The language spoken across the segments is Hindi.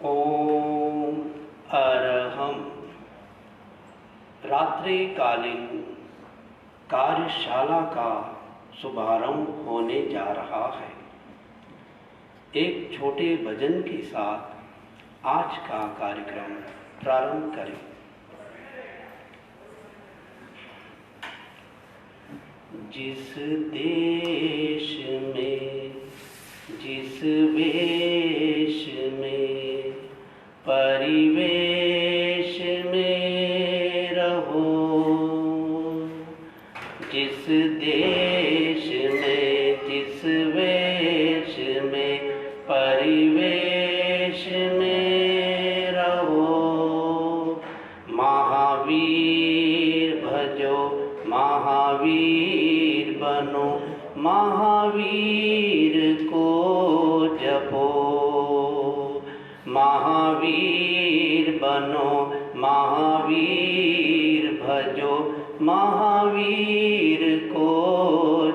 ओम अरहम। रात्रिकालीन कार्यशाला का शुभारंभ होने जा रहा है। एक छोटे भजन के साथ आज का कार्यक्रम प्रारंभ करें। जिस देश में जिस वेश में परिवेश में रहो, जिस देश में जिस वेश में परिवेश में रहो, महावीर भजो महावीर बनो, महावीर को जपो, महावीर बनो महावीर भजो, महावीर को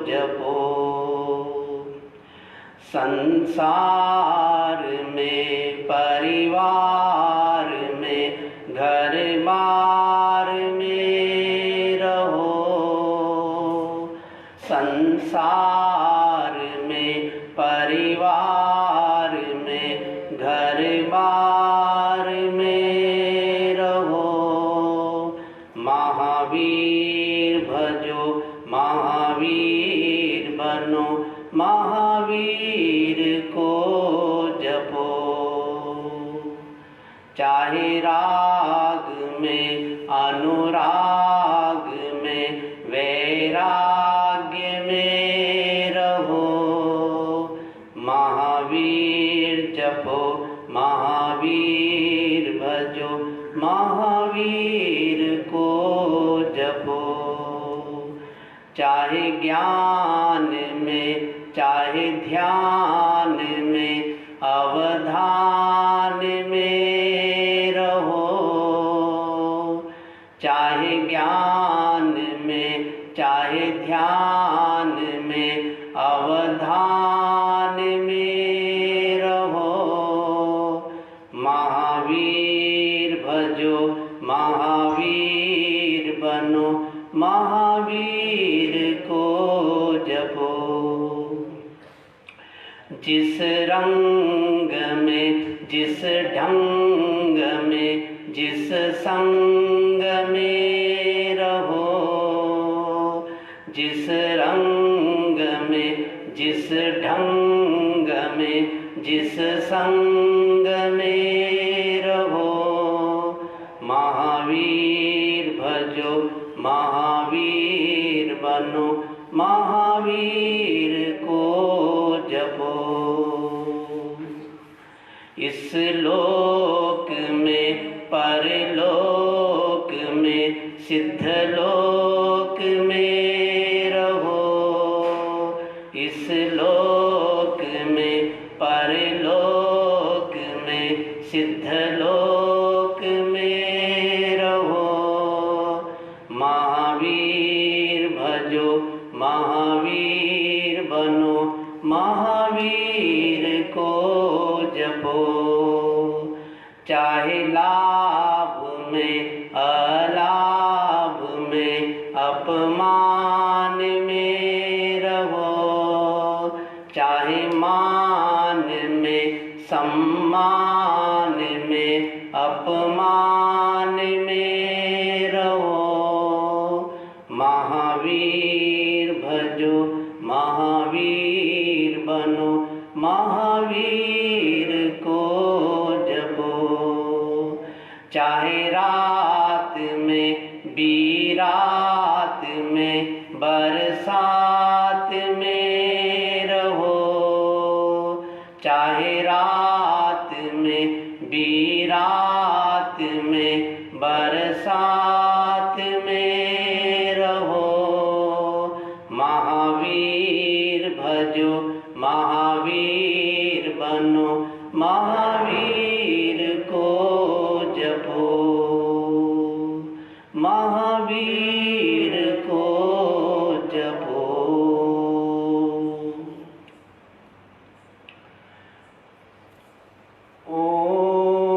जपो। संसार में परिवार में घर बार में रहो, संसार में परिवार में घर बार में रहो, महावीर भजो महावीर बनो, महावीर को जपो। चाहे राग में अनुराग में वैराग्य में रहो, महावीर जपो महावीर भजो, महावीर को जपो। चाहे ज्ञान में चाहे ध्यान में अवधान में रहो, चाहे ज्ञान में चाहे ध्यान में अवधान में रहो, महावीर भजो महावीर बनो, महावीर को जपो। जिस रंग में जिस ढंग में जिस संग में रहो, जिस रंग में जिस ढंग में जिस संग में रहो, महावीर भजो महावीर बनो, महावीर को जपो। इस लोक में परलोक में सिद्ध लोक में रहो, इस लोक में परलोक में सिद्ध लोक में रहो, महावीर भजो महावीर बनो, महावीर को जपो। चाहे लाभ में अलाभ में अपमान में रहो, चाहे मान में सम्मान में अपमान में रहो, महावीर भजो महावीर बनो, महावीर को जपो। चाहे रात में बीरात में बरसात में रहो, चाहे रात में बीरात में बरसात में रहो, महावीर भजो महावीर बनो, महावीर को जपो, महावीर को जपो। ओम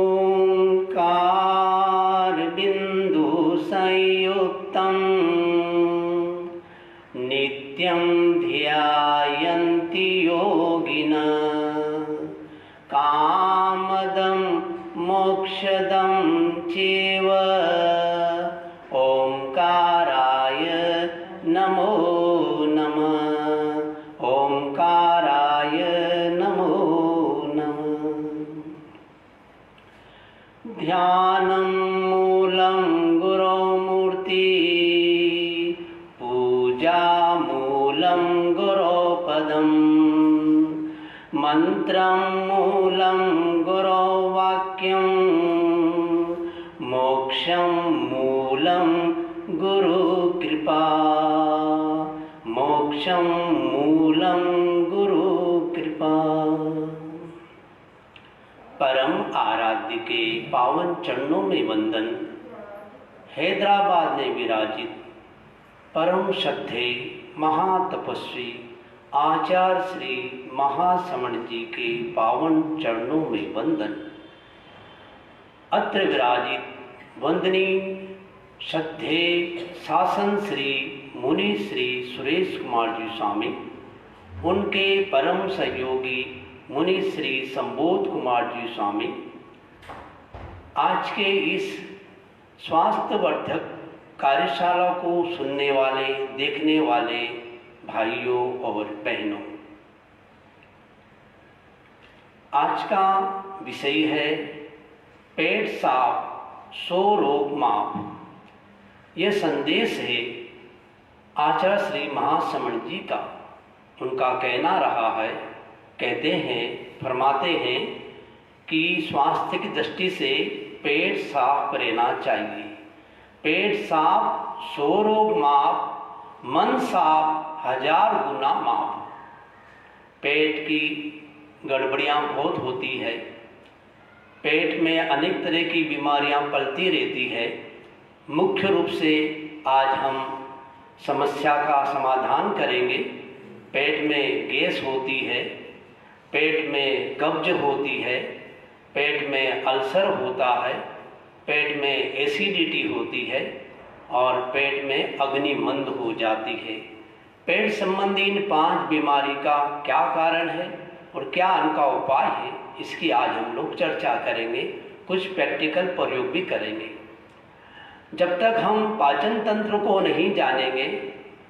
ध्यायन्ति योगिनः कामदं मोक्षदं चैव ओंकाराय नमो नमः। ओंकाराय नमो नमः। ध्यानं मूलं गुरो मूर्ति पूजा मूलं गुरो पदम् मंत्रं मूलं गुरो वाक्यं मोक्षं मूलं गुरु कृपा मोक्षं मूलं गुरु कृपा। परम आराध्य के पावन चरणों में वंदन। हैदराबाद में विराजित परम श्रद्धेय महातपस्वी आचार्य श्री महासमण जी के पावन चरणों में वंदन। अत्र विराजित वंदनीय श्रद्धेय शासन श्री मुनि श्री सुरेश कुमार जी स्वामी, उनके परम सहयोगी मुनि श्री संबोध कुमार जी स्वामी, आज के इस स्वास्थ्यवर्धक कार्यशाला को सुनने वाले देखने वाले भाइयों और बहनों, आज का विषय है पेट साफ सो रोग माप। यह संदेश है आचार्य श्री महासमण जी का। उनका कहना रहा है, कहते हैं, फरमाते हैं कि स्वास्थ्य की दृष्टि से पेट साफ रहना चाहिए। पेट साफ सो रोग माप, मन साफ 1000 गुना माप। पेट की गड़बड़ियाँ बहुत होती है, पेट में अनेक तरह की बीमारियाँ पलती रहती है। मुख्य रूप से आज हम समस्या का समाधान करेंगे। पेट में गैस होती है, पेट में कब्ज होती है, पेट में अल्सर होता है, पेट में एसिडिटी होती है और पेट में अग्निमंद हो जाती है। पेट संबंधी इन 5 बीमारी का क्या कारण है और क्या उनका उपाय है, इसकी आज हम लोग चर्चा करेंगे। कुछ प्रैक्टिकल प्रयोग भी करेंगे। जब तक हम पाचन तंत्र को नहीं जानेंगे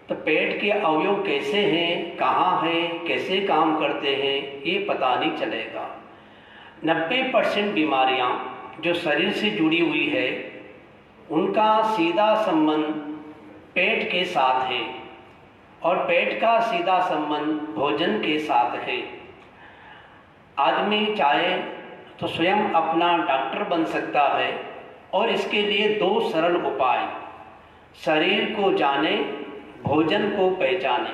तो पेट के अवयव कैसे हैं, कहाँ हैं, कैसे काम करते हैं, ये पता नहीं चलेगा। 90% बीमारियाँ जो शरीर से जुड़ी हुई है, उनका सीधा संबंध पेट के साथ है और पेट का सीधा संबंध भोजन के साथ है। आदमी चाहे तो स्वयं अपना डॉक्टर बन सकता है और इसके लिए 2 सरल उपाय, शरीर को जाने, भोजन को पहचाने।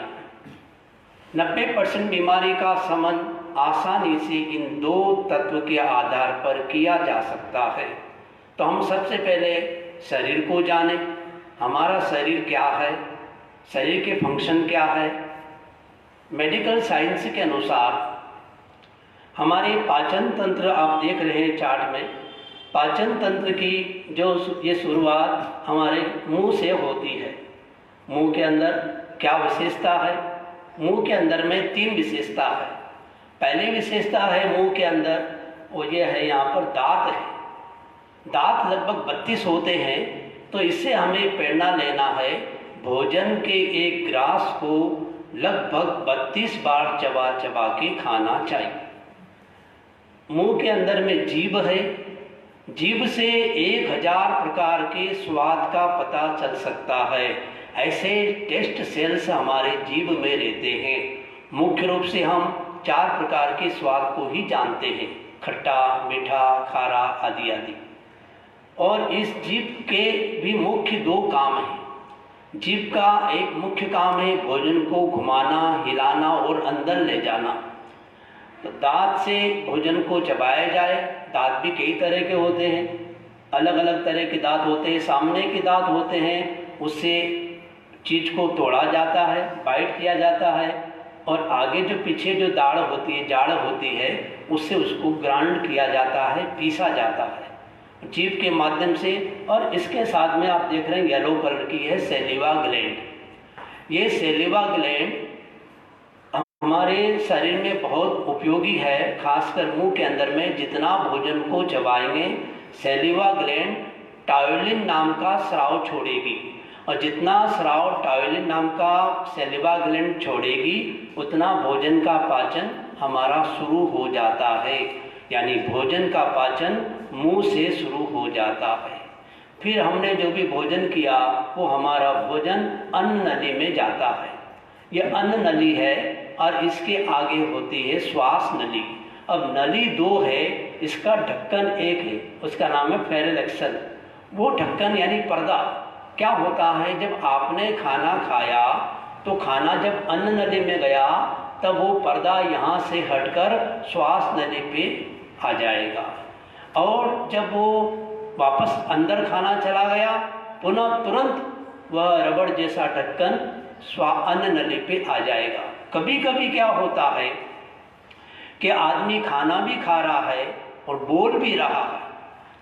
90% बीमारी का संबंध आसानी से इन 2 तत्व के आधार पर किया जा सकता है। तो हम सबसे पहले शरीर को जाने, हमारा शरीर क्या है, शरीर के फंक्शन क्या है। मेडिकल साइंस के अनुसार हमारे पाचन तंत्र, आप देख रहे हैं चार्ट में, पाचन तंत्र की जो ये शुरुआत हमारे मुंह से होती है। मुंह के अंदर क्या विशेषता है? मुंह के अंदर में 3 विशेषता है। पहली विशेषता है मुंह के अंदर, वो ये है, यहाँ पर दांत है। दांत लगभग 32 होते हैं। तो इससे हमें प्रेरणा लेना है, भोजन के एक ग्रास को लगभग 32 बार चबा चबा के खाना चाहिए। मुंह के अंदर में जीभ है, जीभ से 1000 प्रकार के स्वाद का पता चल सकता है। ऐसे टेस्ट सेल्स हमारे जीभ में रहते हैं। मुख्य रूप से हम 4 प्रकार के स्वाद को ही जानते हैं, खट्टा, मीठा, खारा आदि आदि। और इस जीभ के भी मुख्य 2 काम हैं। जीभ का एक मुख्य काम है भोजन को घुमाना, हिलाना और अंदर ले जाना। तो दांत से भोजन को चबाया जाए। दांत भी कई तरह के होते हैं, अलग अलग तरह के दांत होते हैं। सामने के दांत होते हैं, उससे चीज़ को तोड़ा जाता है, बाइट किया जाता है। और आगे जो पीछे जो दाढ़ होती है, जाड़ होती है, उससे उसको ग्राइंड किया जाता है, पीसा जाता है जीभ के माध्यम से। और इसके साथ में आप देख रहे हैं येलो कलर की है सैलिवा ग्लैंड। ये सैलिवा ग्लैंड हमारे शरीर में बहुत उपयोगी है। खासकर मुंह के अंदर में जितना भोजन को चबाएंगे, सैलिवा ग्लैंड टायोलिन नाम का स्राव छोड़ेगी, और जितना स्राव टायोलिन नाम का सैलिवा ग्लैंड छोड़ेगी उतना भोजन का पाचन हमारा शुरू हो जाता है। यानी भोजन का पाचन मुंह से शुरू हो जाता है। फिर हमने जो भी भोजन किया वो हमारा भोजन अन्न नली में जाता है। यह अन्न नली है और इसके आगे होती है श्वास नली। अब नली दो है, इसका ढक्कन एक है, उसका नाम है फेरेलेक्सन। वो ढक्कन यानी पर्दा क्या होता है, जब आपने खाना खाया तो खाना जब अन्न नली में गया तब वो पर्दा यहाँ से हटकर श्वास नली पे आ जाएगा, और जब वो वापस अंदर खाना चला गया पुनः तुरंत वह रबड़ जैसा ढक्कन अन्न नली पे आ जाएगा। कभी कभी क्या होता है कि आदमी खाना भी खा रहा है और बोल भी रहा है,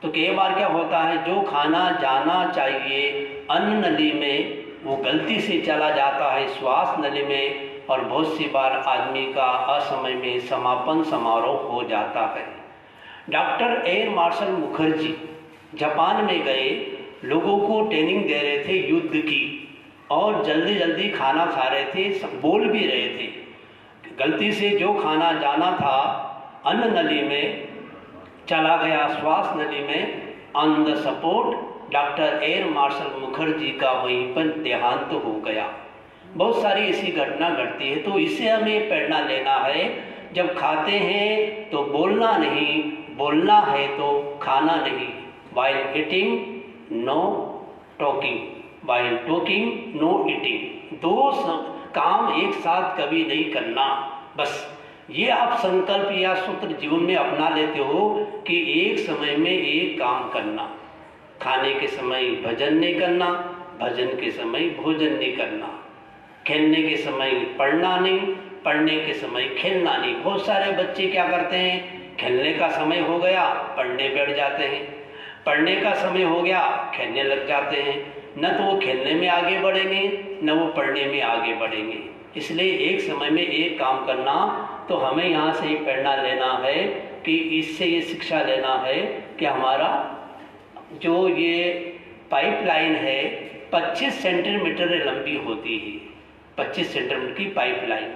तो कई बार क्या होता है जो खाना जाना चाहिए अन्न नली में वो गलती से चला जाता है श्वास नली में, और बहुत सी बार आदमी का असमय में समापन समारोह हो जाता है। Doctor air marshal Mukherjee Japan में गए, लोगों को ट्रेनिंग दे रहे थे युद्ध की, और जल्दी जल्दी खाना खा रहे थे, बोल भी रहे थे। गलती से जो खाना जाना था अन्न नली में चला गया श्वास नली में। On the support doctor air marshal Mukherjee का वहीं पर देहांत हो गया। बहुत सारी ऐसी घटना घटती है, तो इससे हमें प्रेरणा लेना है, जब खाते हैं तो बोलना नहीं, बोलना है तो खाना नहीं। while eating no talking, while talking no eating, दो काम एक साथ कभी नहीं करना। बस ये आप संकल्प या सूत्र जीवन में अपना लेते हो कि एक समय में एक काम करना, खाने के समय भजन नहीं करना, भजन के समय भोजन नहीं करना, खेलने के समय पढ़ना नहीं, पढ़ने के समय खेलना नहीं। बहुत सारे बच्चे क्या करते हैं, खेलने का समय हो गया पढ़ने बैठ जाते हैं, पढ़ने का समय हो गया खेलने लग जाते हैं। न तो वो खेलने में आगे बढ़ेंगे न वो पढ़ने में आगे बढ़ेंगे। इसलिए एक समय में एक काम करना। तो हमें यहाँ से प्रेरणा लेना है कि इससे ये शिक्षा लेना है कि हमारा जो ये पाइपलाइन है 25 सेंटीमीटर लंबी होती है, 25 सेंटीमीटर की पाइपलाइन,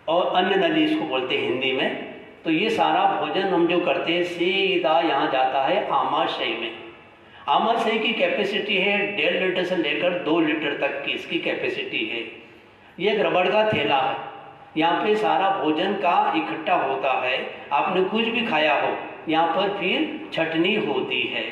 और अन्न नली इसको बोलते हैं हिंदी में। तो ये सारा भोजन हम जो करते हैं सीधा यहाँ जाता है आमाशय में। आमाशय की कैपेसिटी है 1.5 लीटर से लेकर 2 लीटर तक की इसकी कैपेसिटी है। ये एक रबड़ का थैला है, यहाँ पे सारा भोजन का इकट्ठा होता है। आपने कुछ भी खाया हो यहाँ पर फिर छटनी होती है।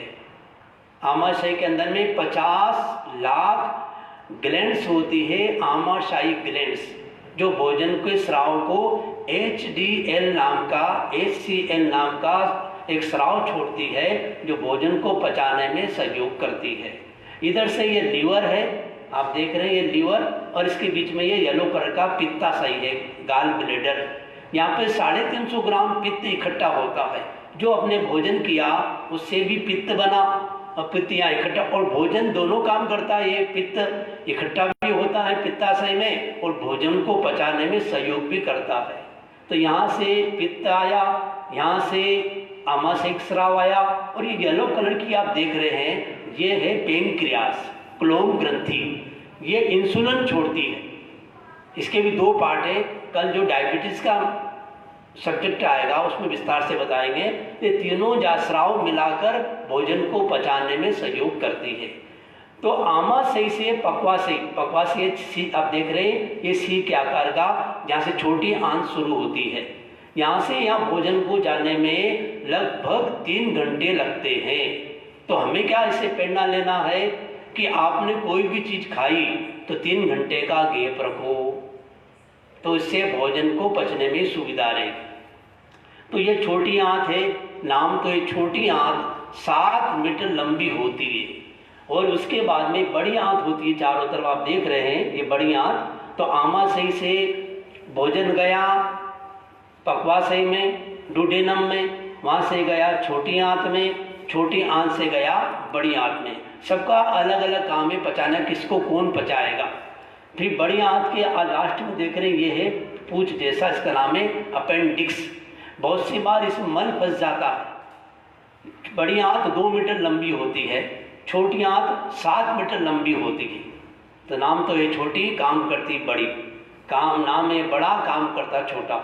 आमाशय के अंदर में 50 लाख ग्लैंड्स होती है, आमाशयी ग्लैंड्स, जो भोजन के स्राव को HDL नाम का, HCl नाम का एक स्राव छोड़ती है, जो भोजन को पचाने में सहयोग करती है। इधर से ये लीवर है, आप देख रहे हैं ये लीवर, और इसके बीच में ये येलो कलर का पित्ताशय है, गाल ब्लेडर। यहाँ पे 350 ग्राम पित्त इकट्ठा होता है। जो अपने भोजन किया उससे भी पित्त बना, और पित्त यहाँ इकट्ठा, और भोजन दोनों काम करता है। ये पित्त इकट्ठा भी होता है पित्ताशय में और भोजन को पचाने में सहयोग भी करता है। तो यहाँ से पित्त आया, यहाँ से आमाशय स्राव आया, और ये येलो कलर की आप देख रहे हैं ये है पेनक्रियास, क्लोम ग्रंथि, ये इंसुलिन छोड़ती है। इसके भी 2 पार्ट है। कल जो डायबिटीज का सब्जेक्ट आएगा उसमें विस्तार से बताएंगे। ये तीनों स्राव मिलाकर भोजन को पचाने में सहयोग करती है। तो आमाशय से पक्वाशय, पक्वाशय सी आप देख रहे हैं ये सी के आकार का, जहाँ से छोटी आंत शुरू होती है। यहाँ से यहाँ भोजन को जाने में लगभग 3 घंटे लगते हैं। तो हमें क्या इससे प्रेरणा लेना है कि आपने कोई भी चीज़ खाई तो 3 घंटे का गैप रखो, तो इससे भोजन को पचने में सुविधा रहे। तो ये छोटी आंत है, नाम तो ये छोटी आंत 7 मीटर लंबी होती है, और उसके बाद में बड़ी आंत होती है। चारों तरफ आप देख रहे हैं ये बड़ी आंत। तो आमाशय से भोजन गया पक्वाशय में, डुडेनम में, वहाँ से गया छोटी आंत में, छोटी आंत से गया बड़ी आंत में। सबका अलग अलग काम है पचाना, किसको कौन पचाएगा। फिर बड़ी आंत के लास्ट में देख रहे हैं ये है पूछ जैसा, इसका नाम है अपेंडिक्स। बहुत सी बार इसमें मल फंस जाता है। बड़ी आंत 2 मीटर लंबी होती है, छोटी आंत 7 मीटर लंबी होती है। तो नाम तो ये छोटी, काम करती बड़ी, काम नाम है बड़ा, काम करता छोटा।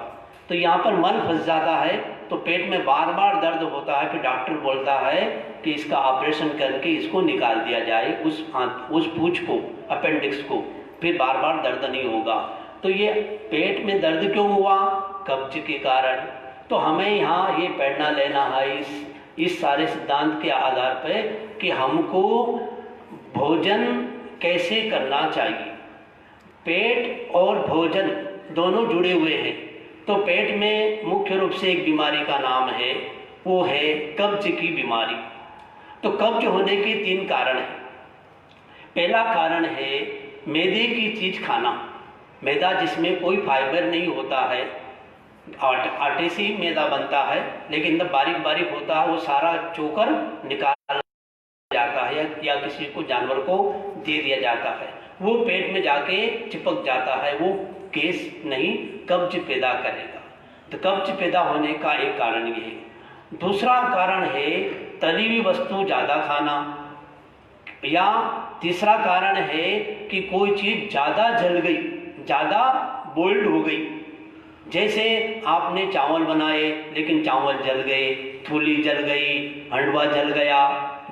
तो यहाँ पर मल फंस जाता है तो पेट में बार बार दर्द होता है। फिर डॉक्टर बोलता है कि इसका ऑपरेशन करके इसको निकाल दिया जाए, उस पूंछ को, अपेंडिक्स को, फिर बार बार दर्द नहीं होगा। तो ये पेट में दर्द क्यों हुआ? कब्ज के कारण। तो हमें यहाँ ये पढ़ना लेना है इस सारे सिद्धांत के आधार पर कि हमको भोजन कैसे करना चाहिए। पेट और भोजन दोनों जुड़े हुए हैं। तो पेट में मुख्य रूप से एक बीमारी का नाम है, वो है कब्ज की बीमारी। तो कब्ज होने के 3 कारण हैं। पहला कारण है मैदे की चीज खाना। मैदा जिसमें कोई फाइबर नहीं होता है, आटे से ही मैदा बनता है, लेकिन जब बारीक बारीक होता है वो सारा चोकर निकाल जाता है या किसी को, जानवर को दे दिया जाता है, वो पेट में जाके चिपक जाता है, वो गैस नहीं कब्ज पैदा करेगा। तो कब्ज पैदा होने का एक कारण ये है। दूसरा कारण है तली हुई वस्तु ज़्यादा खाना, या तीसरा कारण है कि कोई चीज़ ज़्यादा जल गई, ज़्यादा बॉइल्ड हो गई। जैसे आपने चावल बनाए लेकिन चावल जल गए, थूली जल गई, हंडवा जल गया।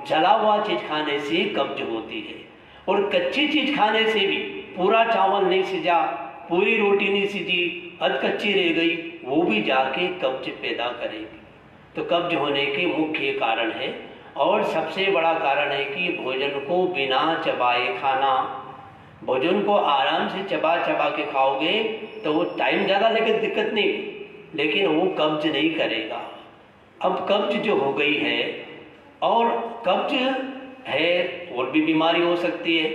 जला हुआ चीज़ खाने से कब्ज होती है। और कच्ची चीज़ खाने से भी, पूरा चावल नहीं सिजा, पूरी रोटी नहीं सीधी, अध कच्ची रह गई, वो भी जाके कब्ज पैदा करेगी। तो कब्ज होने के मुख्य कारण है। और सबसे बड़ा कारण है कि भोजन को बिना चबाए खाना। भोजन को आराम से चबा चबा के खाओगे तो वो टाइम ज़्यादा लगे दिक्कत नहीं, लेकिन वो कब्ज नहीं करेगा। अब कब्ज जो हो गई है, और कब्ज है और भी बीमारी हो सकती है,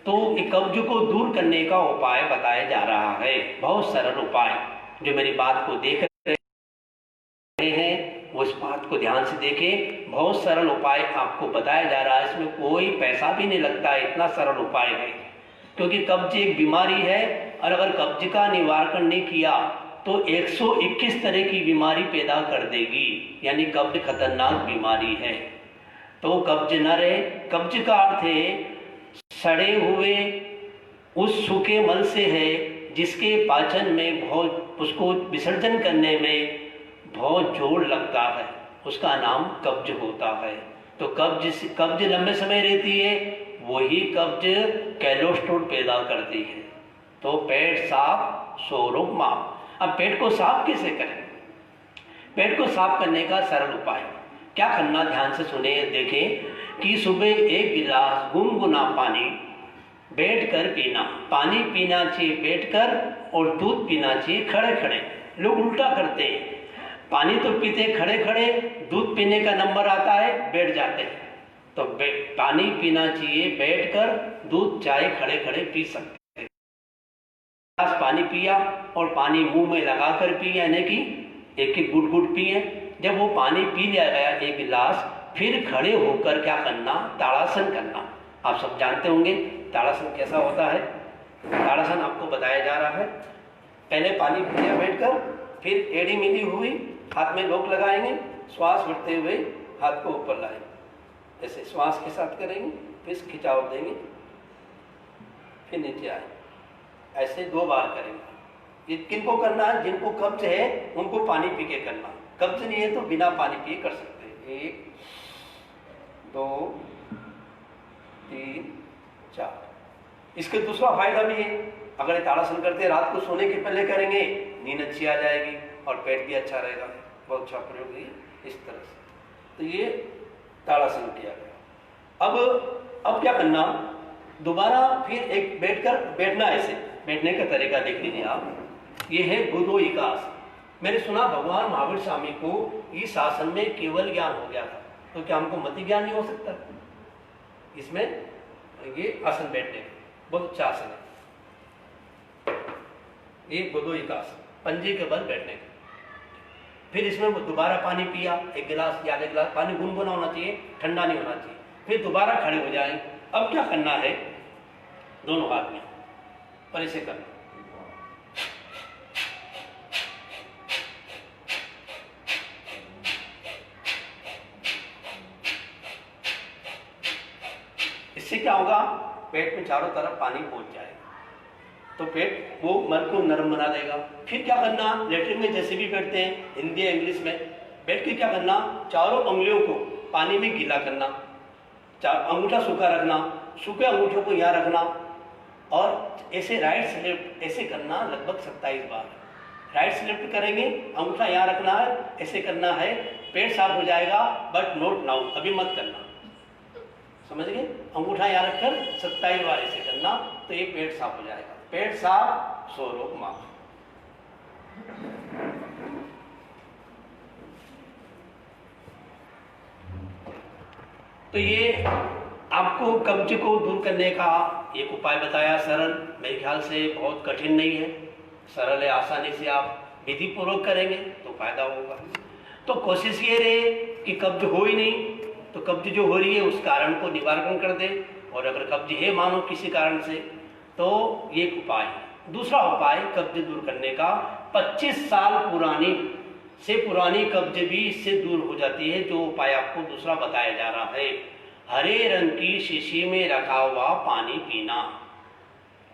तो कब्ज को दूर करने का उपाय बताया जा रहा है। बहुत सरल उपाय, जो मेरी बात को देख रहे हैं वो इस बात को ध्यान से देखें। बहुत सरल उपाय आपको बताया जा रहा है, इसमें कोई पैसा भी नहीं लगता है, इतना सरल उपाय है। क्योंकि कब्ज एक बीमारी है, और अगर कब्ज का निवारण नहीं किया तो 121 तरह की बीमारी पैदा कर देगी। यानी कब्ज खतरनाक बीमारी है। तो कब्ज न रहे। कब्ज का अर्थ है सड़े हुए उस सूखे मल से है जिसके पाचन में बहुत, उसको विसर्जन करने में बहुत जोर लगता है, उसका नाम कब्ज होता है। तो कब्ज लंबे समय रहती है, वही कब्ज कोलेस्ट्रॉल पैदा करती है। तो पेट साफ सो रोग माफ। अब पेट को साफ कैसे करें? पेट को साफ करने का सरल उपाय क्या करना, ध्यान से सुने, देखें कि सुबह 1 गिलास गुनगुना पानी बैठकर पीना। पानी पीना चाहिए बैठकर, और दूध पीना चाहिए खड़े खड़े। लोग उल्टा करते हैं, पानी तो पीते खड़े खड़े, दूध पीने का नंबर आता है बैठ जाते हैं। तो पानी पीना चाहिए बैठकर, दूध चाहे खड़े खड़े पी सकते हैं। गिलास पानी पिया और पानी मुंह में लगाकर पिया, यानी कि एक एक गुट गुट पिए। जब वो पानी पी लिया गया 1 गिलास, फिर खड़े होकर क्या करना, ताड़ासन करना। आप सब जानते होंगे ताड़ासन कैसा होता है। ताड़ासन आपको बताया जा रहा है। पहले पानी पिया बैठकर, फिर एड़ी मिली हुई हाथ में लोक लगाएंगे, श्वास भरते हुए हाथ को ऊपर लाएंगे, ऐसे श्वास के साथ करेंगे, फिर खिंचाव देंगे, फिर नीचे आएंगे। ऐसे 2 बार करेंगे। ये किनको करना है? जिनको कब्ज है उनको पानी पी के करना। कब्ज नहीं है तो बिना पानी पिए कर सकते हैं। 1 2 3 4। इसके दूसरा फायदा भी है, अगर ये ताड़ासन करते रात को सोने के पहले करेंगे, नींद अच्छी आ जाएगी और पेट भी अच्छा रहेगा। बहुत अच्छा प्रयोग है इस तरह से। तो ये ताड़ासन किया गया। अब क्या करना, दोबारा फिर एक बैठना। ऐसे बैठने का तरीका देख लीजिए आप। ये है गुदो इकास। मैंने सुना भगवान महावीर स्वामी को इस आसन में केवल ज्ञान हो गया था, तो क्या हमको मति ज्ञान नहीं हो सकता? इसमें ये आसन बैठने का बहुत अच्छा आसन है। ये गुदो इकास, पंजे के बल बैठने का। फिर इसमें दोबारा पानी पिया, 1 गिलास या आधा गिलास पानी गुनगुना होना चाहिए, ठंडा नहीं होना चाहिए। फिर दोबारा खड़े हो जाएं। अब क्या करना है, दोनों हाथ में पर ऐसे करना, इससे क्या होगा, पेट में चारों तरफ पानी पहुंच जाएगा, तो पेट वो मन को नरम बना देगा। फिर क्या करना, लेटरिन में जैसे भी बैठते हैं हिंदी या इंग्लिश में, बैठ के क्या करना, चारों उंगलियों को पानी में गीला करना, अंगूठा सूखा रखना, सूखे अंगूठों को यहाँ रखना, और ऐसे राइट से लेफ्ट ऐसे करना लगभग 27 बार। राइट से लेफ्ट करेंगे, अंगूठा यहाँ रखना है, ऐसे करना है, पेट साफ हो जाएगा। बट नोट नाउ, अभी मत करना, समझ गए? अंगूठा यहाँ रखकर 27 बार ऐसे करना, तो ये पेट साफ हो जाएगा। पेट साफ, सो रोग माफ। तो ये आपको कब्ज को दूर करने का एक उपाय बताया, सरल, मेरे ख्याल से बहुत कठिन नहीं है, सरल है, आसानी से आप विधि पूर्वक करेंगे तो फायदा होगा। तो कोशिश ये रहे कि कब्ज हो ही नहीं, तो कब्ज जो हो रही है उस कारण को निवारण कर दे, और अगर कब्ज है मानो किसी कारण से, तो ये एक उपाय है। दूसरा उपाय कब्ज दूर करने का, 25 साल पुरानी कब्ज भी इससे दूर हो जाती है। जो उपाय आपको दूसरा बताया जा रहा है, हरे रंग की शीशी में रखा हुआ पानी पीना।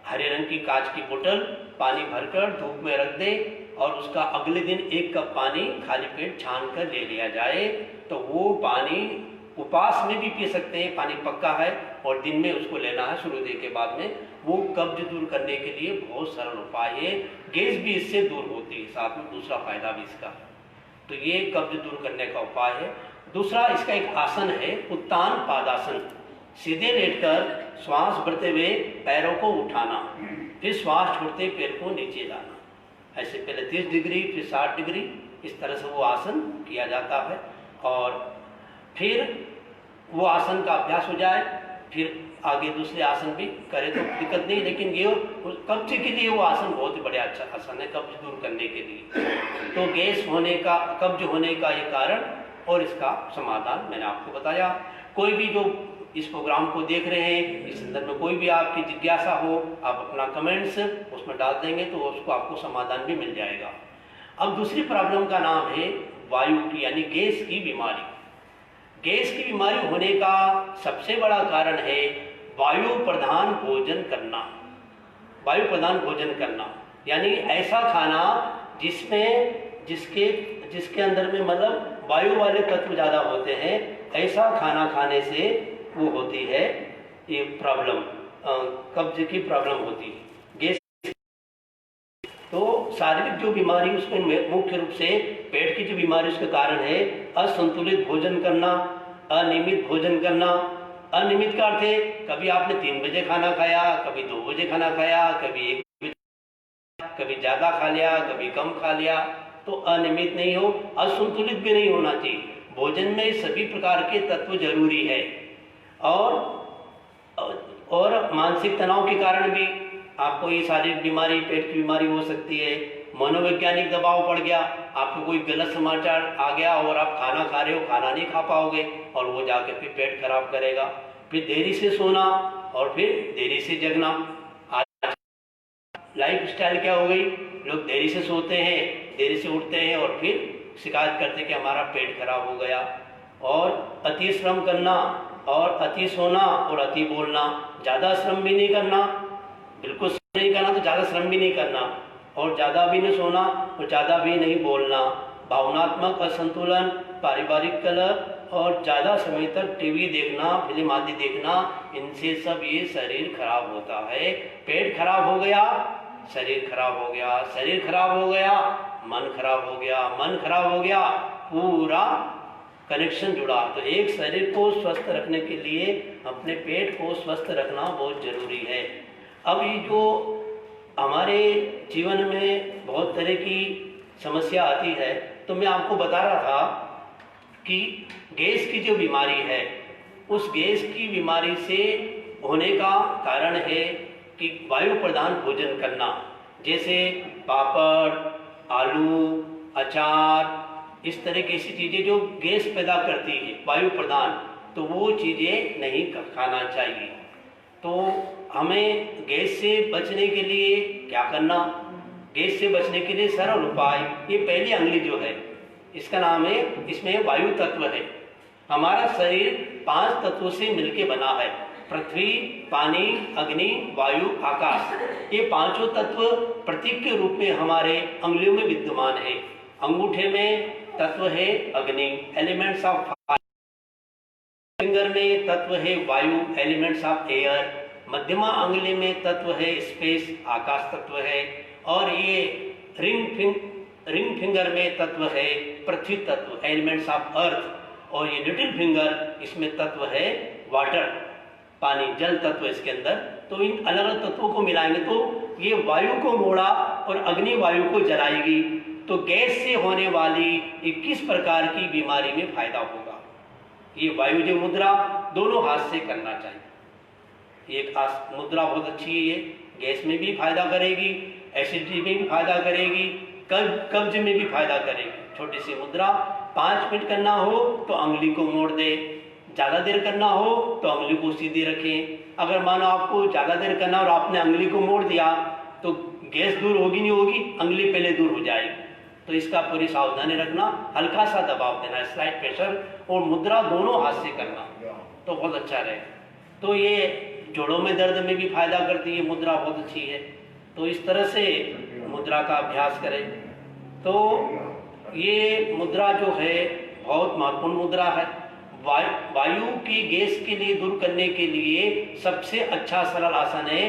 हरे रंग की कांच की बोतल पानी भरकर धूप में रख दे, और उसका अगले दिन 1 कप पानी खाली पेट छान कर ले लिया जाए, तो वो पानी उपवास में भी पी सकते हैं, पानी पक्का है, और दिन में उसको लेना है सूर्योदय के बाद में। वो कब्ज दूर करने के लिए बहुत सरल उपाय है, गैस भी इससे दूर होती है, साथ में दूसरा फायदा भी इसका है। तो ये कब्ज दूर करने का उपाय है। दूसरा इसका एक आसन है, उत्तान पादासन। सीधे लेटकर श्वास भरते हुए पैरों को उठाना, फिर श्वास छोड़ते पैर को नीचे लाना। ऐसे पहले 30 डिग्री, फिर 60 डिग्री, इस तरह से वो आसन किया जाता है। और फिर वो आसन का अभ्यास हो जाए, फिर आगे दूसरे आसन भी करे तो दिक्कत नहीं, लेकिन ये कब्ज के लिए वो आसन बहुत ही बढ़िया अच्छा आसन है, कब्ज दूर करने के लिए। तो गैस होने का, कब्ज होने का ये कारण और इसका समाधान मैंने आपको बताया। कोई भी जो इस प्रोग्राम को देख रहे हैं, इस संदर्भ में कोई भी आपकी जिज्ञासा हो, आप अपना कमेंट्स उसमें डाल देंगे तो उसको आपको समाधान भी मिल जाएगा। अब दूसरी प्रॉब्लम का नाम है वायु की, यानी गैस की बीमारी। गैस की बीमारी होने का सबसे बड़ा कारण है वायु प्रधान भोजन करना। वायु प्रधान भोजन करना यानी ऐसा खाना जिसके अंदर में मतलब वायु वाले तत्व ज़्यादा होते हैं, ऐसा खाना खाने से वो होती है ये प्रॉब्लम, कब्ज की प्रॉब्लम होती है गैस। तो शारीरिक जो बीमारी उसमें मुख्य रूप से पेट की जो बीमारी उसका कारण है असंतुलित भोजन करना, अनियमित भोजन करना। अनियमित का अर्थ है कभी आपने 3 बजे खाना खाया, कभी 2 बजे खाना खाया, कभी 1 बजे, कभी ज़्यादा खा लिया, कभी कम खा लिया, तो अनियमित नहीं हो। असंतुलित भी नहीं होना चाहिए। भोजन में सभी प्रकार के तत्व जरूरी है। और मानसिक तनाव के कारण भी आपको ये शारीरिक बीमारी, पेट की बीमारी हो सकती है। मनोवैज्ञानिक दबाव पड़ गया, आपको कोई गलत समाचार आ गया और आप खाना खा रहे हो, खाना नहीं खा पाओगे और वो जाकर फिर पेट खराब करेगा। फिर देरी से सोना और फिर देरी से जगना। आज लाइफ स्टाइल क्या हो गई, लोग देरी से सोते हैं, देरी से उठते हैं और फिर शिकायत करते हैं कि हमारा पेट खराब हो गया। और अति श्रम करना और अति सोना और अति बोलना, ज़्यादा श्रम भी नहीं करना, बिल्कुल नहीं करना तो ज़्यादा श्रम भी नहीं करना, और ज़्यादा भी नहीं सोना और ज़्यादा भी नहीं बोलना। भावनात्मक असंतुलन, पारिवारिक कलह और ज़्यादा समय तक टीवी देखना, फिल्म आदि देखना, इनसे सब ये शरीर खराब होता है। पेट खराब हो गया, शरीर खराब हो गया, शरीर खराब हो गया, मन खराब हो गया, मन खराब हो गया, पूरा कनेक्शन जुड़ा। तो एक शरीर को स्वस्थ रखने के लिए अपने पेट को स्वस्थ रखना बहुत जरूरी है। अब ये जो हमारे जीवन में बहुत तरह की समस्या आती है, तो मैं आपको बता रहा था कि गैस की जो बीमारी है, उस गैस की बीमारी से होने का कारण है कि वायु प्रधान भोजन करना, जैसे पापड़, आलू, अचार, इस तरह की ऐसी चीज़ें जो गैस पैदा करती है वायु प्रधान, तो वो चीज़ें नहीं खाना चाहिए। तो हमें गैस से बचने के लिए क्या करना, गैस से बचने के लिए सरल उपाय, ये पहली अंगुली जो है इसका नाम है, इसमें वायु तत्व है। हमारा शरीर 5 तत्वों से मिलके बना है। पृथ्वी, पानी, अग्नि, वायु, आकाश, ये पांचों तत्व प्रतीक के रूप में हमारे अंगुलियों में विद्यमान है। अंगूठे में तत्व है अग्नि, एलिमेंट्स ऑफ फायर। फिंगर में तत्व है वायु, एलिमेंट्स ऑफ एयर। मध्यमा अंगुली में तत्व है स्पेस, आकाश तत्व है। और ये रिंग फिंगर में तत्व है पृथ्वी तत्व, एलिमेंट्स ऑफ अर्थ। और ये लिटिल फिंगर, इसमें तत्व है वाटर, पानी, जल तत्व इसके अंदर। तो इन अलग अलग तत्वों को मिलाएंगे तो ये वायु को मोड़ा और अग्नि वायु को जलाएगी, तो गैस से होने वाली 21 प्रकार की बीमारी में फायदा होगा। ये वायुदेव मुद्रा दोनों हाथ से करना चाहिए। एक मुद्रा बहुत अच्छी है, ये गैस में भी फायदा करेगी, एसिडिटी में भी फायदा करेगी, कब्ज में भी फायदा करेगी। छोटी सी मुद्रा, 5 मिनट करना हो तो अंगुली को मोड़ दे, ज़्यादा देर करना हो तो अंगुली को सीधी रखें। अगर मानो आपको ज़्यादा देर करना और आपने अंगुली को मोड़ दिया तो गैस दूर होगी नहीं होगी, अंगुली पहले दूर हो जाएगी। तो इसका पूरी सावधानी रखना, हल्का सा दबाव देना, स्लाइड प्रेशर, और मुद्रा दोनों हाथ से करना तो बहुत अच्छा रहेगा। तो ये जोड़ों में दर्द में भी फायदा करती है, मुद्रा बहुत अच्छी है। तो इस तरह से मुद्रा का अभ्यास करें। तो ये मुद्रा जो है बहुत महत्वपूर्ण मुद्रा है। वायु की गैस के लिए दूर करने के लिए सबसे अच्छा सरल आसन है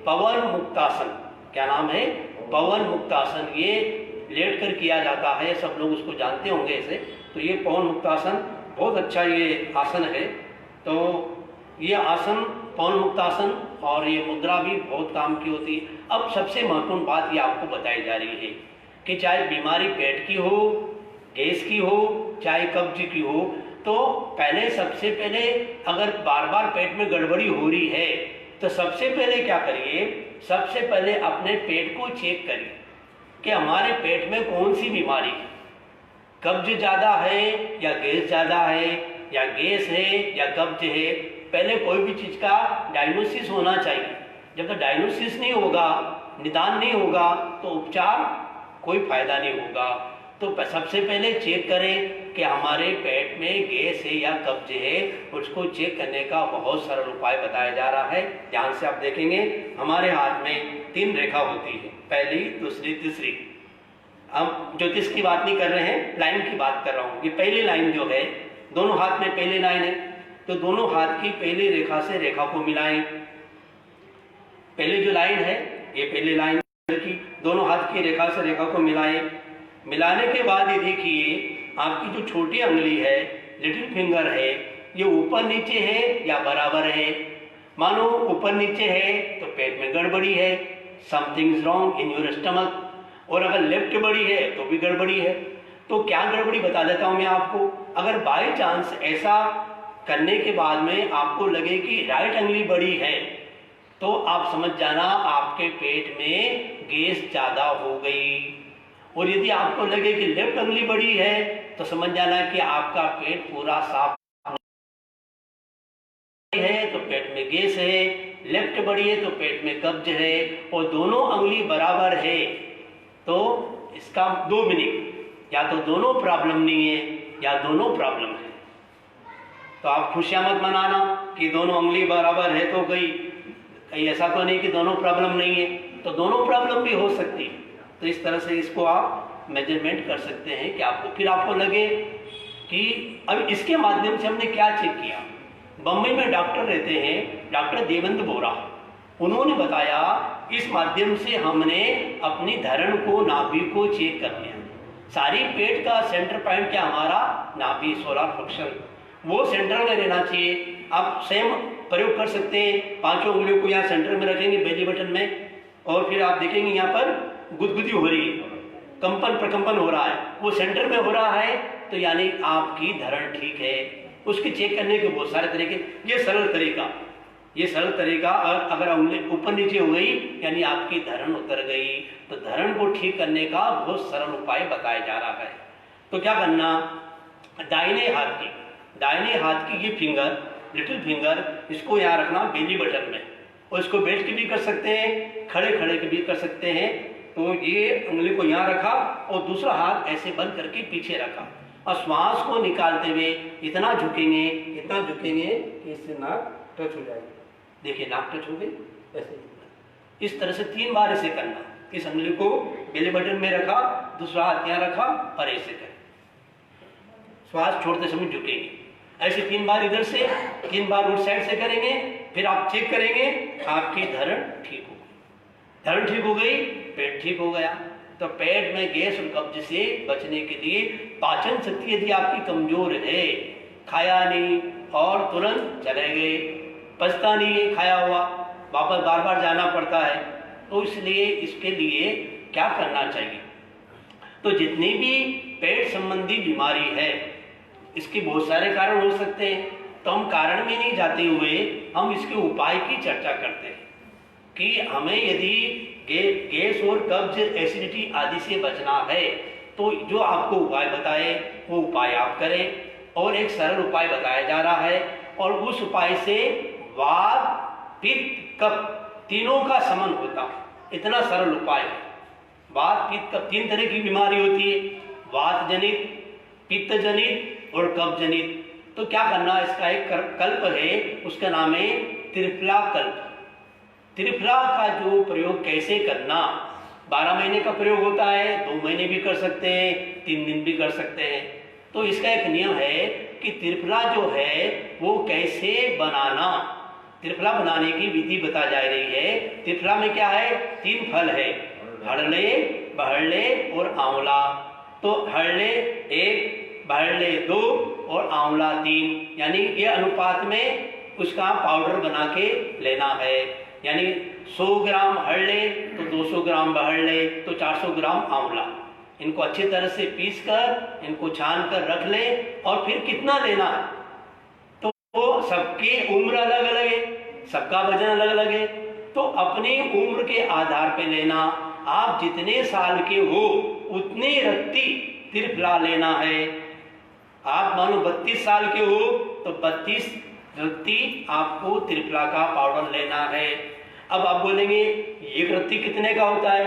पवन मुक्तासन। क्या नाम है? पवन मुक्तासन। ये लेट कर किया जाता है, सब लोग उसको जानते होंगे ऐसे। तो ये पवन मुक्तासन बहुत अच्छा ये आसन है। तो ये आसन पवन मुक्तासन और ये मुद्रा भी बहुत काम की होती है। अब सबसे महत्वपूर्ण बात ये आपको बताई जा रही है कि चाहे बीमारी पेट की हो, गैस की हो, चाहे कब्ज की हो, तो पहले सबसे पहले अगर बार बार पेट में गड़बड़ी हो रही है तो सबसे पहले क्या करिए, सबसे पहले अपने पेट को चेक करिए कि हमारे पेट में कौन सी बीमारी है। कब्ज ज़्यादा है या गैस ज़्यादा है, या गैस है या कब्ज है। पहले कोई भी चीज़ का डायग्नोसिस होना चाहिए। जब तक डायग्नोसिस नहीं होगा, निदान नहीं होगा, तो उपचार कोई फायदा नहीं होगा। तो सबसे पहले चेक करें कि हमारे पेट में गैस है या कब्ज है। उसको चेक करने का बहुत सरल उपाय बताया जा रहा है। ध्यान से आप देखेंगे, हमारे हाथ में 3 रेखा होती है, पहली, दूसरी, तीसरी। हम ज्योतिष की बात नहीं कर रहे हैं, लाइन की बात कर रहा हूँ। ये पहली लाइन जो है, दोनों हाथ में पहली लाइन है, तो दोनों हाथ की पहली रेखा से रेखा को मिलाएं। पहली जो लाइन है, ये पहली लाइन की, दोनों हाथ की रेखा से रेखा को मिलाएं। मिलाने के बाद ये देखिए, आपकी जो छोटी अंगुली है, लिटिल फिंगर है, ये ऊपर नीचे है या बराबर है। मानो ऊपर नीचे है तो पेट में गड़बड़ी है, something is wrong in your stomach. और अगर लेफ्ट बड़ी है तो भी गड़बड़ी है। तो क्या गड़बड़ी बता देता हूं मैं आपको। अगर बाय चांस ऐसा करने के बाद में आपको लगे कि राइट अंगुली बड़ी है, तो आप समझ जाना आपके पेट में गैस ज़्यादा हो गई। और यदि आपको लगे कि लेफ्ट अंगुली बड़ी है, तो समझ जाना कि आपका पेट पूरा साफ है, तो पेट में गैस है। लेफ्ट बड़ी है तो पेट में कब्ज है। और दोनों अंगुली बराबर है तो इसका 2 मीनिंग, या तो दोनों प्रॉब्लम नहीं है या दोनों प्रॉब्लम है। तो आप खुशियां मत मनाना कि दोनों अंगुली बराबर है तो कहीं ऐसा तो नहीं कि दोनों प्रॉब्लम नहीं है, तो दोनों प्रॉब्लम भी हो सकती है। तो इस तरह से इसको आप मेजरमेंट कर सकते हैं कि आपको, फिर आपको लगे कि अब इसके माध्यम से हमने क्या चेक किया। बम्बई में डॉक्टर रहते हैं, डॉक्टर देवेंद्र बोरा, उन्होंने बताया इस माध्यम से हमने अपनी धरण को, नाभि को चेक कर लिया। सारी पेट का सेंटर पॉइंट क्या हमारा नाभि, सोलर फंक्शन, वो सेंटर में रहना चाहिए। आप सेम प्रयोग कर सकते हैं। 5 उंगलियों को यहाँ सेंटर में रखेंगे, बेली बटन में, और फिर आप देखेंगे यहाँ पर गुदगुदी हो रही है, कंपन प्रकंपन हो रहा है, वो सेंटर में हो रहा है, तो यानी आपकी धरण ठीक है। उसके चेक करने के बहुत सारे तरीके, ये सरल तरीका। अगर उंगली ऊपर नीचे हो गई यानी आपकी धरण उतर गई। तो धरण को ठीक करने का बहुत सरल उपाय बताया जा रहा है। तो क्या करना, दाहिने हाथ की ये फिंगर, लिटिल फिंगर, इसको यहाँ रखना बेली बटन में, और इसको बैठ के भी कर सकते हैं, खड़े के भी कर सकते हैं। तो ये उंगली को यहाँ रखा और दूसरा हाथ ऐसे बंद करके पीछे रखा, और श्वास को निकालते हुए इतना झुकेंगे कि इससे नाक टच हो जाएगी। देखिए नाक टच हो गई, वैसे इस तरह से 3 बार इसे करना। इस अंगुली को बेली बटन में रखा, दूसरा हाथ यहाँ रखा और ऐसे कर, श्वास छोड़ते समय झुकेंगे। ऐसे 3 बार इधर से, 3 बार उस साइड से करेंगे। फिर आप चेक करेंगे आपकी धरण ठीक हो गई। धरण ठीक हो गई, पेट ठीक हो गया। तो पेट में गैस और कब्ज से बचने के लिए पाचन शक्ति यदि आपकी कमजोर है, खाया नहीं और तुरंत चले गए, पचता नहीं है खाया हुआ, वापस बार बार जाना पड़ता है, तो इसलिए इसके लिए क्या करना चाहिए? तो जितनी भी पेट संबंधी बीमारी है, इसके बहुत सारे कारण हो सकते हैं, तो हम कारण में नहीं जाते हुए हम इसके उपाय की चर्चा करते हैं कि हमें यदि गैस और कब्ज, एसिडिटी आदि से बचना है तो जो आपको उपाय बताए वो उपाय आप करें। और एक सरल उपाय बताया जा रहा है और उस उपाय से वात, पित्त, कफ तीनों का समन होता है। इतना सरल उपाय है। वात, पित्त, कफ 3 तरह की बीमारी होती है, वात जनित, पित्त जनित और कफ जनित। तो क्या करना, इसका एक कल्प है, उसका नाम है त्रिफला कल्प। त्रिफला का जो प्रयोग कैसे करना, 12 महीने का प्रयोग होता है, 2 महीने भी कर सकते हैं, 3 दिन भी कर सकते हैं। तो इसका एक नियम है कि त्रिफला जो है वो कैसे बनाना, त्रिफला बनाने की विधि बता जा रही है। त्रिफला में क्या है, 3 फल है, हड़ले, बहड़ले और आंवला। तो हड़ले 1, बहड़ले 2 और आंवला 3, यानी ये अनुपात में उसका पाउडर बना के लेना है। यानी 100 ग्राम हड़ले तो 200 ग्राम बहड़ले तो 400 ग्राम आंवला। इनको अच्छी तरह से पीस कर इनको छान कर रख ले। और फिर कितना लेना है, तो सबकी उम्र अलग अलग है, सबका वजन अलग अलग है, तो अपनी उम्र के आधार पे लेना। आप जितने साल के हो उतनी रत्ती त्रिफला लेना है। आप मानो 32 साल के हो तो 32 रत्ती आपको त्रिफला का पाउडर लेना है। अब आप बोलेंगे एक रत्ती कितने का होता है,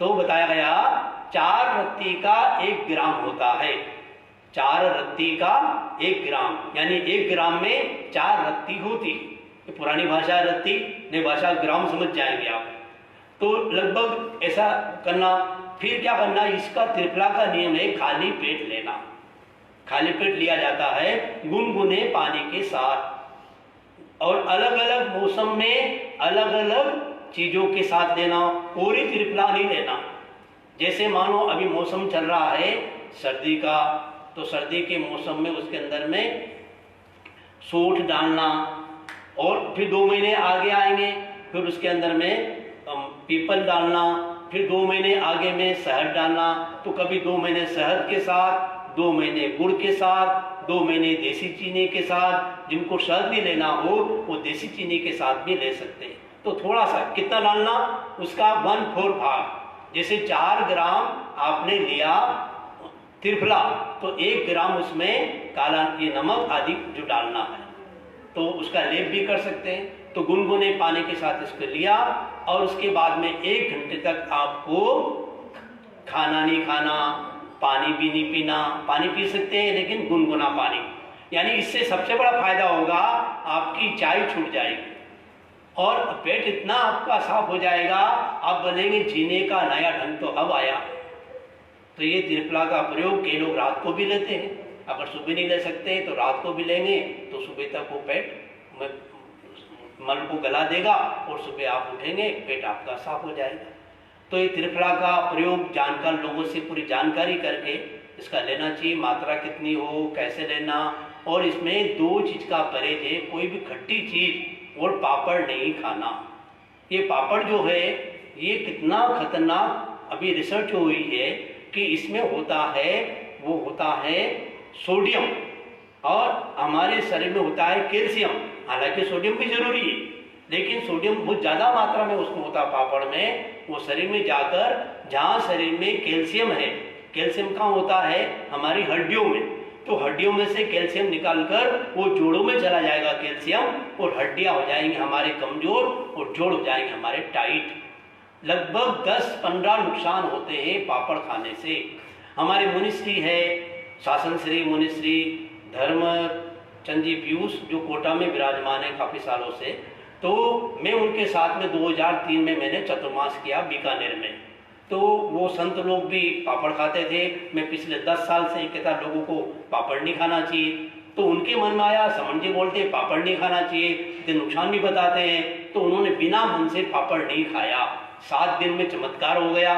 तो बताया गया 4 रत्ती का 1 ग्राम होता है। 4 रत्ती का 1 ग्राम, यानी 1 ग्राम में 4 रत्ती होती। ये पुरानी भाषा रत्ती, नई भाषा ग्राम समझ जाएंगे आप। तो लगभग ऐसा करना। फिर क्या करना, इसका त्रिफला का नियम है खाली पेट लेना। खाली पेट लिया जाता है गुनगुने पानी के साथ, और अलग अलग मौसम में अलग अलग चीजों के साथ लेना। पूरी त्रिफला नहीं लेना। जैसे मानो अभी मौसम चल रहा है सर्दी का, तो सर्दी के मौसम में उसके अंदर में सोंठ डालना, और फिर 2 महीने आगे आएंगे फिर उसके अंदर में पीपल डालना, फिर 2 महीने आगे में शहद डालना। तो कभी 2 महीने शहद के साथ, 2 महीने गुड़ के साथ, 2 महीने देसी चीनी के साथ। जिनको शहद भी लेना हो वो देसी चीनी के साथ भी ले सकते हैं। तो थोड़ा सा कितना डालना, उसका 1/4 भाग। जैसे 4 ग्राम आपने लिया त्रिफला, तो 1 ग्राम उसमें काला ये नमक आदि जो डालना है, तो उसका लेप भी कर सकते हैं। तो गुनगुने पानी के साथ इसको लिया, और उसके बाद में 1 घंटे तक आपको खाना नहीं खाना, पानी भी नहीं पीना। पानी पी सकते हैं लेकिन गुनगुना पानी। यानी इससे सबसे बड़ा फायदा होगा, आपकी चाय छूट जाएगी और पेट इतना आपका साफ हो जाएगा, आप बोलेंगे जीने का नया ढंग तो अब आया। तो ये त्रिफला का प्रयोग कई लोग रात को भी लेते हैं। अगर सुबह नहीं ले सकते तो रात को भी लेंगे, तो सुबह तक वो पेट मल को गला देगा और सुबह आप उठेंगे पेट आपका साफ हो जाएगा। तो ये त्रिफला का प्रयोग जानकार लोगों से पूरी जानकारी करके इसका लेना चाहिए। मात्रा कितनी हो, कैसे लेना, और इसमें 2 चीज का परहेज है, कोई भी खट्टी चीज और पापड़ नहीं खाना। ये पापड़ जो है ये कितना खतरनाक अभी रिसर्च हुई है कि इसमें होता है, वो होता है सोडियम, और हमारे शरीर में होता है कैल्शियम। हालांकि सोडियम भी जरूरी है, लेकिन सोडियम बहुत ज्यादा मात्रा में उसमें होता है पापड़ में। वो शरीर में जाकर जहाँ शरीर में कैल्शियम है, कैल्शियम कहाँ होता है, हमारी हड्डियों में। तो हड्डियों में से कैल्शियम निकालकर वो जोड़ों में चला जाएगा कैल्शियम, और हड्डियां हो जाएंगी हमारे कमजोर और जोड़ हो जाएंगे हमारे टाइट। लगभग 10-15 नुकसान होते हैं पापड़ खाने से। हमारे मुनिश्री है, शासन श्री मुनिश्री धर्मचंद जी पीयूष, जो कोटा में विराजमान है काफी सालों से, तो मैं उनके साथ में 2003 में मैंने चतुर्मास किया बीकानेर में। तो वो संत लोग भी पापड़ खाते थे। मैं पिछले 10 साल से कहता लोगों को पापड़ नहीं खाना चाहिए, तो उनके मन में आया, समन जी बोलते पापड़ नहीं खाना चाहिए, तो नुकसान भी बताते हैं, तो उन्होंने बिना मन से पापड़ नहीं खाया। 7 दिन में चमत्कार हो गया,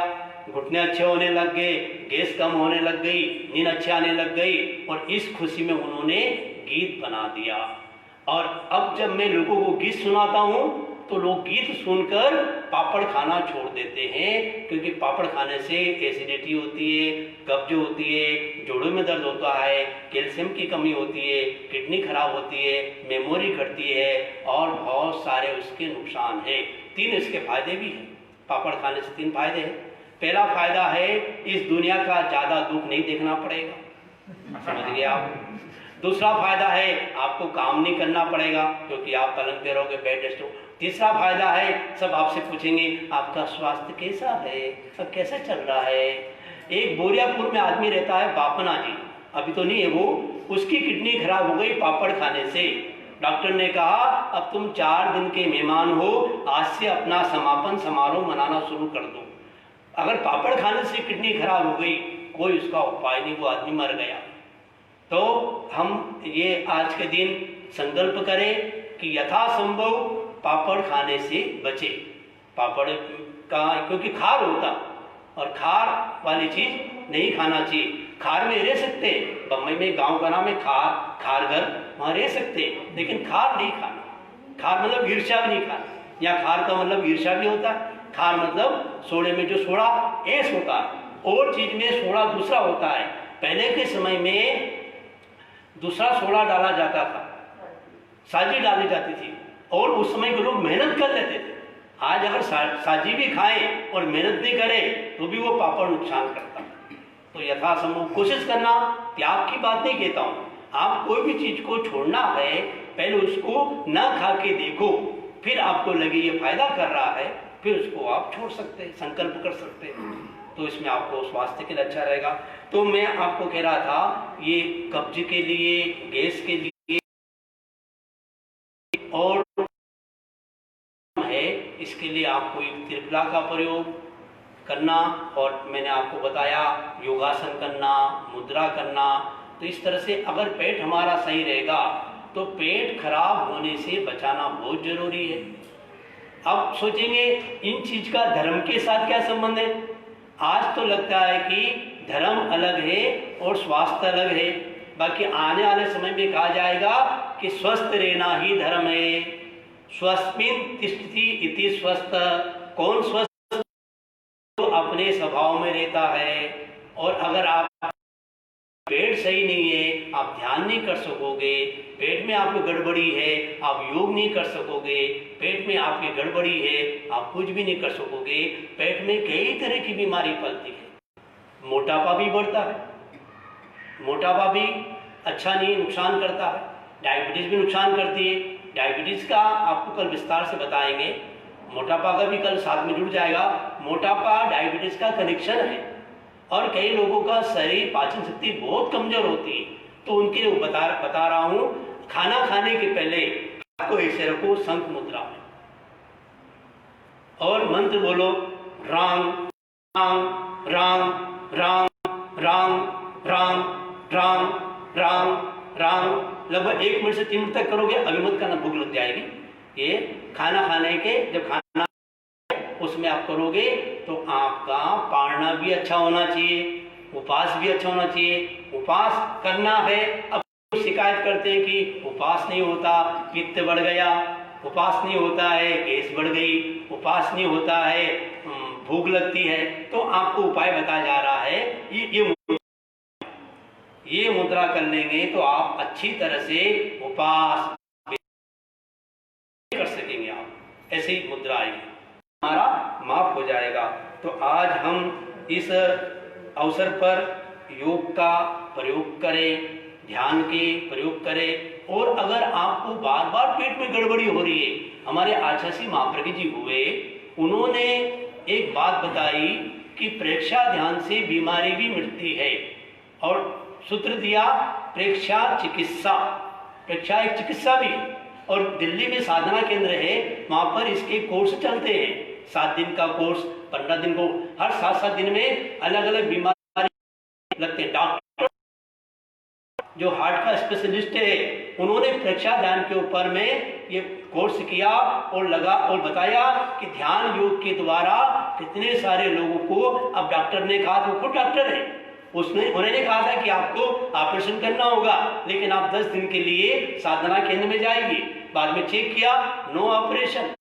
घुटने अच्छे होने लग गए, गैस कम होने लग गई, नींद अच्छी आने लग गई, और इस खुशी में उन्होंने गीत बना दिया। और अब जब मैं लोगों को गीत सुनाता हूँ तो लोग गीत सुनकर पापड़ खाना छोड़ देते हैं, क्योंकि पापड़ खाने से एसिडिटी होती है, कब्ज होती है, जोड़ों में दर्द होता है, कैल्शियम की कमी होती है, किडनी खराब होती है, मेमोरी घटती है, और बहुत सारे उसके नुकसान है। 3 इसके फायदे भी हैं। पापड़ खाने से 3 फायदे हैं। पहला फायदा है, इस दुनिया का ज़्यादा दुख नहीं देखना पड़ेगा, समझ गए आप। दूसरा फायदा है, आपको काम नहीं करना पड़ेगा, क्योंकि आप पलंग पे रहोगे, बेड रेस्ट हो। तीसरा फायदा है, सब आपसे पूछेंगे आपका स्वास्थ्य कैसा है, सब कैसा चल रहा है। एक बोरियापुर में आदमी रहता है, बापना जी, अभी तो नहीं है वो, उसकी किडनी खराब हो गई पापड़ खाने से। डॉक्टर ने कहा अब तुम 4 दिन के मेहमान हो, आज से अपना समापन समारोह मनाना शुरू कर दो। अगर पापड़ खाने से किडनी खराब हो गई, कोई उसका उपाय नहीं, वो आदमी मर गया। तो हम ये आज के दिन संकल्प करें कि यथासंभव पापड़ खाने से बचे। पापड़ का क्योंकि खार होता, और खार वाली चीज नहीं खाना चाहिए। खार में रह सकते, बम्बई में गांव का नाम है खारघर, वहां रह सकते, लेकिन खार नहीं खाना। खार मतलब ईर्ष्या भी नहीं खाना, या खार का मतलब ईर्ष्या भी होता है। खार मतलब सोडे में जो सोडा एस होता है, और चीज में सोडा दूसरा होता है। पहले के समय में दूसरा सोडा डाला जाता था, साजी डाली जाती थी, और उस समय के लोग मेहनत कर लेते थे। आज अगर साजी भी खाएं और मेहनत नहीं करें तो भी वो पापड़ नुकसान करता है। तो यथासंभव कोशिश करना, त्याग की बात नहीं कहता हूँ, आप कोई भी चीज को छोड़ना है, पहले उसको ना खा के देखो, फिर आपको लगे ये फायदा कर रहा है, फिर उसको आप छोड़ सकते हैं, संकल्प कर सकते हैं। तो इसमें आपको स्वास्थ्य के लिए अच्छा रहेगा। तो मैं आपको कह रहा था, ये कब्ज के लिए, गैस के लिए और है, इसके लिए आपको एक त्रिफला का प्रयोग करना, और मैंने आपको बताया योगासन करना, मुद्रा करना। तो इस तरह से अगर पेट हमारा सही रहेगा तो पेट खराब होने से बचाना बहुत जरूरी है। अब सोचेंगे इन चीज का धर्म के साथ क्या संबंध है। आज तो लगता है कि धर्म अलग है और स्वास्थ्य अलग है, बाकी आने वाले समय में कहा जाएगा कि स्वस्थ रहना ही धर्म है। स्वस्मिन तिष्ठति इति स्वस्थ, कौन स्वस्थ, तो अपने स्वभाव में रहता है। और अगर आप पेट सही नहीं है, आप ध्यान नहीं कर सकोगे, पेट में आपकी गड़बड़ी है, आप योग नहीं कर सकोगे, पेट में आपकी गड़बड़ी है, आप कुछ भी नहीं कर सकोगे। पेट में कई तरह की बीमारी पलती है, मोटापा भी बढ़ता है, मोटापा भी अच्छा नहीं, नुकसान करता है, डायबिटीज भी नुकसान करती है। डायबिटीज का आपको कल विस्तार से बताएंगे, मोटापा का भी कल साथ में जुड़ जाएगा। मोटापा डायबिटीज का कनेक्शन है, और कई लोगों का शरीर पाचन शक्ति बहुत कमजोर होती है, तो उनके लिए बता रहा हूं, खाना खाने के पहले आपको ऐसे रखो शंख मुद्रा में, और मंत्र बोलो राम राम राम राम राम राम राम राम राम। लगभग 1 मिनट से 3 मिनट तक करोगे, अभी मत करना, भूख लग जाएगी। ये खाना खाने के, जब खाना उसमें आप करोगे तो आपका पाढ़ना भी अच्छा होना चाहिए, उपवास भी अच्छा होना चाहिए। उपवास करना है, अब शिकायत करते हैं कि उपवास नहीं होता, पित्त बढ़ गया, उपवास नहीं होता है, गैस बढ़ गई, उपवास नहीं होता है, भूख लगती है। तो आपको उपाय बताया जा रहा है, ये मुद्रा कर लेंगे तो आप अच्छी तरह से उपवास कर सकेंगे। आप ऐसे ही मुद्रा आएगी, हमारा माफ हो जाएगा। तो आज हम इस अवसर पर योग का प्रयोग करें, ध्यान के प्रयोग करें। और अगर आपको बार बार पेट में गड़बड़ी हो रही है, हमारे आचार्य महाप्रज्ञ जी हुए, उन्होंने एक बात बताई कि प्रेक्षा ध्यान से बीमारी भी मिटती है, और सूत्र दिया प्रेक्षा चिकित्सा। प्रेक्षा एक चिकित्सा भी है, और दिल्ली में साधना केंद्र है, वहाँ पर इसके कोर्स चलते हैं, 7 दिन का कोर्स, 15 दिन को, हर 7-7 दिन में अलग अलग बीमारी लगते हैं। डॉक्टर जो हार्ट का स्पेशलिस्ट है, उन्होंने प्रेक्षा ध्यान के ऊपर में ये कोर्स किया और लगा और बताया कि ध्यान योग के द्वारा कितने सारे लोगों को, अब डॉक्टर ने कहा, तो खुद डॉक्टर है, उन्होंने कहा था कि आपको ऑपरेशन करना होगा, लेकिन आप 10 दिन के लिए साधना केंद्र में जाइए। बाद में चेक किया, नो ऑपरेशन।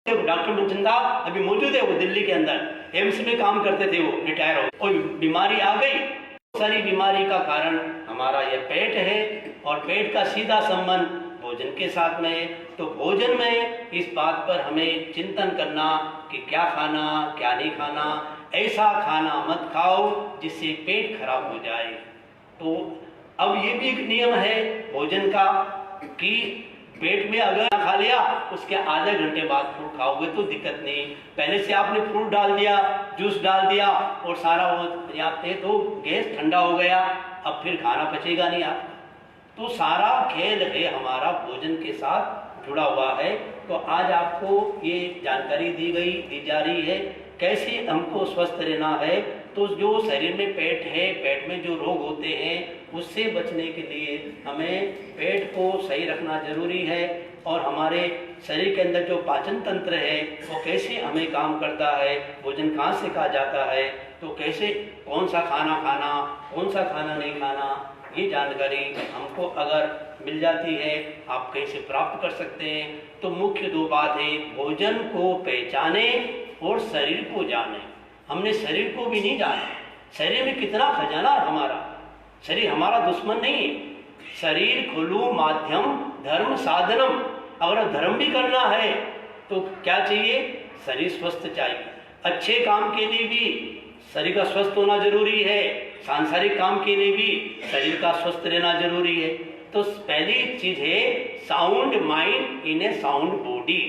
डॉक्टर मनचंदा अभी मौजूद है, वो दिल्ली के अंदर एम्स में काम करते थे, वो रिटायर हो, और बीमारी आ गई। सारी बीमारी का कारण हमारा यह पेट है, और पेट का सीधा संबंध भोजन के साथ में है। तो भोजन में इस बात पर हमें चिंतन करना कि क्या खाना, क्या नहीं खाना। ऐसा खाना मत खाओ जिससे पेट खराब हो जाए। तो अब ये भी एक नियम है भोजन का कि पेट में अगर खा लिया, उसके आधे घंटे बाद फ्रूट खाओगे तो दिक्कत नहीं। पहले से आपने फ्रूट डाल दिया, जूस डाल दिया और सारा याते तो गैस ठंडा हो गया, अब फिर खाना पचेगा नहीं आपका। तो सारा खेल है हमारा भोजन के साथ जुड़ा हुआ है। तो आज आपको ये जानकारी दी जा रही है कैसे हमको स्वस्थ रहना है। तो जो शरीर में पेट है, पेट में जो रोग होते हैं, उससे बचने के लिए हमें पेट को सही रखना जरूरी है। और हमारे शरीर के अंदर जो पाचन तंत्र है वो कैसे हमें काम करता है, भोजन कहाँ से कहा जाता है, तो कैसे कौन सा खाना खाना, कौन सा खाना नहीं खाना, ये जानकारी हमको अगर मिल जाती है, आप कैसे प्राप्त कर सकते हैं। तो मुख्य 2 बात है, भोजन को पहचाने और शरीर को जाने। हमने शरीर को भी नहीं जाना। शरीर में कितना खजाना है हमारा। शरीर हमारा दुश्मन नहीं है। शरीर खुलू माध्यम धर्म साधनम। अगर धर्म भी करना है तो क्या चाहिए? शरीर स्वस्थ चाहिए। अच्छे काम के लिए भी शरीर का स्वस्थ होना जरूरी है, सांसारिक काम के लिए भी शरीर का स्वस्थ रहना जरूरी है। तो पहली चीज है sound mind in A sound body.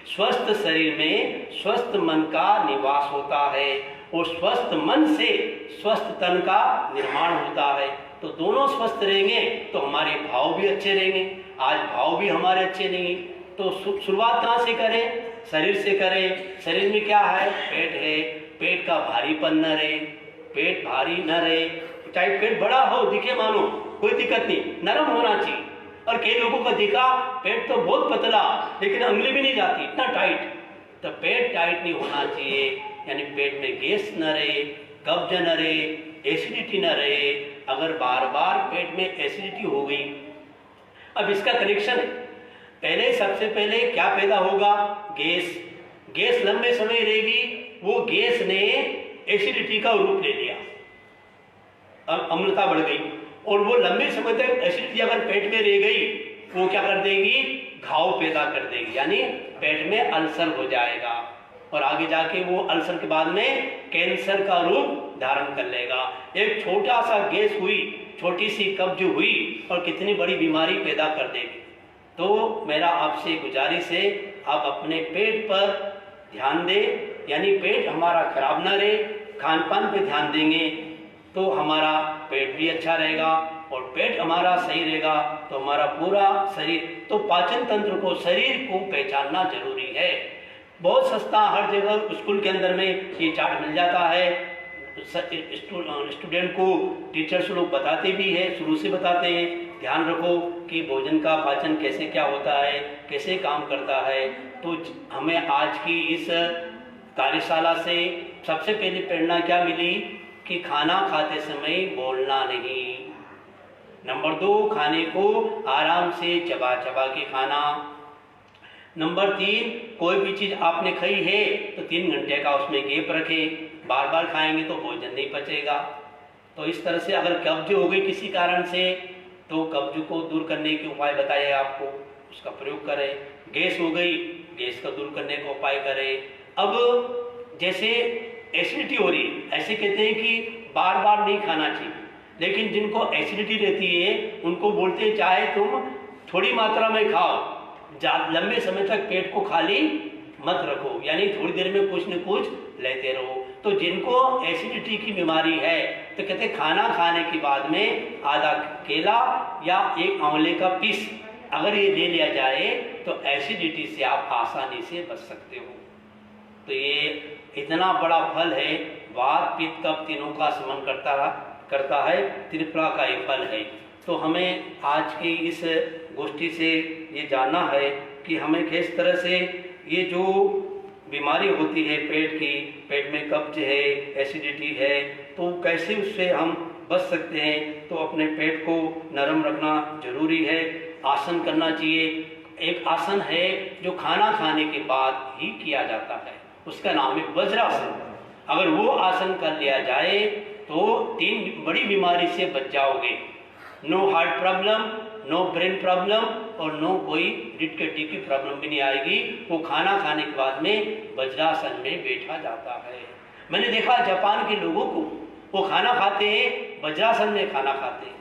स्वस्थ शरीर में स्वस्थ मन का निवास होता है और स्वस्थ मन से स्वस्थ तन का निर्माण होता है। तो दोनों स्वस्थ रहेंगे तो हमारे भाव भी अच्छे रहेंगे। आज भाव भी हमारे अच्छे नहीं, तो शुरुआत कहाँ से करें? शरीर से करें। शरीर में क्या है? पेट है। पेट का भारीपन न रहे, पेट भारी न रहे, चाहे पेट बड़ा हो दिखे मानो कोई दिक्कत नहीं, नरम होना चाहिए। और कई लोगों का देखा पेट तो बहुत पतला लेकिन उंगली भी नहीं जाती, इतना टाइट। तो पेट टाइट नहीं होना चाहिए, यानी पेट में गैस न रहे, कब्ज न रहे, एसिडिटी न रहे। अगर बार बार पेट में एसिडिटी हो गई, अब इसका कनेक्शन है। पहले सबसे पहले क्या पैदा होगा? गैस। गैस लंबे समय रहेगी, वो गैस ने एसिडिटी का रूप ले लिया, अम्लता बढ़ गई, और वो लंबे समय तक एसिडिटी अगर पेट में रह गई वो क्या कर देगी? घाव पैदा कर देगी, यानी पेट में अल्सर हो जाएगा और आगे जाके वो अल्सर के बाद में कैंसर का रूप धारण कर लेगा। एक छोटा सा गैस हुई, छोटी सी कब्ज हुई और कितनी बड़ी बीमारी पैदा कर देगी। तो मेरा आपसे गुजारिश है, आप अपने पेट पर ध्यान दें, यानी पेट हमारा खराब ना रहे। खान पान पे ध्यान देंगे तो हमारा पेट भी अच्छा रहेगा, और पेट हमारा सही रहेगा तो हमारा पूरा शरीर। तो पाचन तंत्र को, शरीर को पहचानना जरूरी है। बहुत सस्ता हर जगह स्कूल के अंदर में ये चार्ट मिल जाता है। स्टूडेंट को टीचर्स लोग बताते भी है, शुरू से बताते हैं ध्यान रखो कि भोजन का पाचन कैसे क्या होता है, कैसे काम करता है। तो हमें आज की इस कार्यशाला से सबसे पहली प्रेरणा क्या मिली कि खाना खाते समय बोलना नहीं। नंबर 2, खाने को आराम से चबा चबा के खाना। नंबर 3, कोई भी चीज आपने खाई है तो 3 घंटे का उसमें गैप रखें। बार बार खाएंगे तो भोजन नहीं पचेगा। तो इस तरह से अगर कब्ज हो गई किसी कारण से तो कब्ज को दूर करने के उपाय बताए आपको, उसका प्रयोग करें। गैस हो गई, गैस का दूर करने का उपाय करें। अब जैसे एसिडिटी हो रही है, ऐसे कहते हैं कि बार बार नहीं खाना चाहिए, लेकिन जिनको एसिडिटी रहती है उनको बोलते हैं चाहे तुम थोड़ी मात्रा में खाओ, लंबे समय तक पेट को खाली मत रखो, यानी थोड़ी देर में कुछ न कुछ लेते रहो। तो जिनको एसिडिटी की बीमारी है तो कहते हैं खाना खाने के बाद में आधा केला या 1 आंवले का पीस अगर ये ले लिया जाए तो एसिडिटी से आप आसानी से बच सकते हो। तो ये इतना बड़ा फल है, वात पित्त कफ तीनों का शमन करता है, त्रिफला का एक फल है। तो हमें आज की इस गोष्ठी से ये जानना है कि हमें किस तरह से ये जो बीमारी होती है पेट की, पेट में कब्ज है, एसिडिटी है, तो कैसे उससे हम बच सकते हैं। तो अपने पेट को नरम रखना जरूरी है, आसन करना चाहिए। एक आसन है जो खाना खाने के बाद ही किया जाता है, उसका नाम है वज्रासन। अगर वो आसन कर लिया जाए तो 3 बड़ी बीमारी से बच जाओगे। No heart problem, no brain problem और नो कोई रीढ़ की हड्डी की प्रॉब्लम भी नहीं आएगी। वो खाना खाने के बाद में वज्रासन में बैठा जाता है। मैंने देखा जापान के लोगों को, वो खाना खाते हैं वज्रासन में खाना खाते हैं,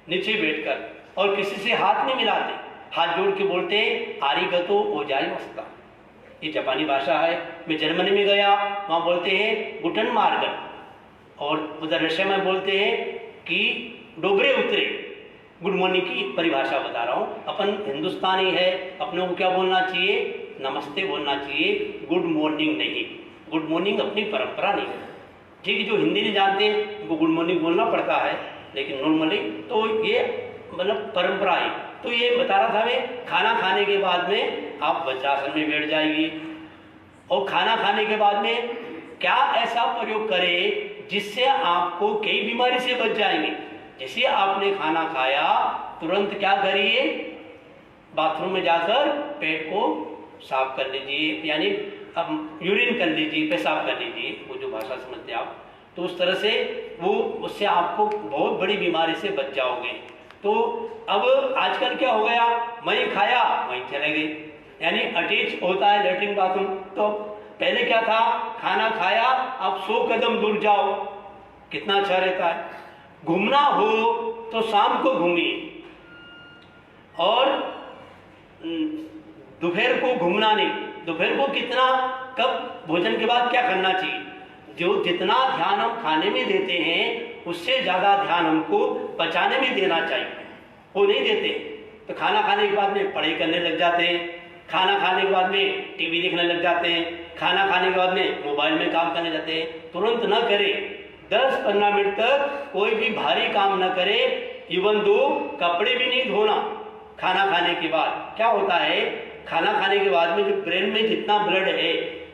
नीचे बैठकर, और किसी से हाथ नहीं मिलाते, हाथ जोड़ के बोलते हैं आरिगतो गोजाइमास्ता। ये जापानी भाषा है। मैं जर्मनी में गया, वहाँ बोलते हैं गुटन मार्गन, और उधर रशिया में बोलते हैं कि डोबरे उतरे। गुड मॉर्निंग की परिभाषा बता रहा हूँ। अपन हिंदुस्तानी है, अपने को क्या बोलना चाहिए? नमस्ते बोलना चाहिए, गुड मॉर्निंग नहीं। गुड मॉर्निंग अपनी परंपरा नहीं है। ठीक है, जो हिंदी नहीं जानते उनको गुड मॉर्निंग बोलना पड़ता है, लेकिन नॉर्मली तो ये मतलब परंपरा है। तो ये बता रहा था मैं, खाना खाने के बाद में आप वज्रासन में बैठ जाएगी। और खाना खाने के बाद में क्या ऐसा प्रयोग करें जिससे आपको कई बीमारी से बच जाएंगे। जैसे आपने खाना खाया, तुरंत क्या करिए? बाथरूम में जाकर पेट को साफ कर लीजिए, यानी अब यूरिन कर लीजिए, पेशाब कर लीजिए, वो जो भाषा समझते आप। तो उस तरह से वो उससे आपको बहुत बड़ी बीमारी से बच जाओगे। तो अब आजकल क्या हो गया, वहीं खाया वहीं चले गए, यानी अटैच होता है लेटरिन बाथरूम। तो पहले क्या था, खाना खाया आप 100 कदम दूर जाओ, कितना अच्छा रहता है। घूमना हो तो शाम को घूमिए, और दोपहर को घूमना नहीं। दोपहर को कितना, कब भोजन के बाद क्या करना चाहिए? जो जितना ध्यान हम खाने में देते हैं उससे ज़्यादा ध्यान हमको पचाने में देना चाहिए, वो नहीं देते। तो खाना खाने के बाद में पढ़ाई करने लग जाते हैं, खाना खाने के बाद में टीवी देखने लग जाते हैं, खाना खाने के बाद में मोबाइल में काम करने जाते हैं। तुरंत न करें, 10-15 मिनट तक कोई भी भारी काम न करे, इवन दो कपड़े भी नहीं धोना। खाना खाने के बाद क्या होता है, खाना खाने के बाद में जो ब्रेन में जितना ब्लड है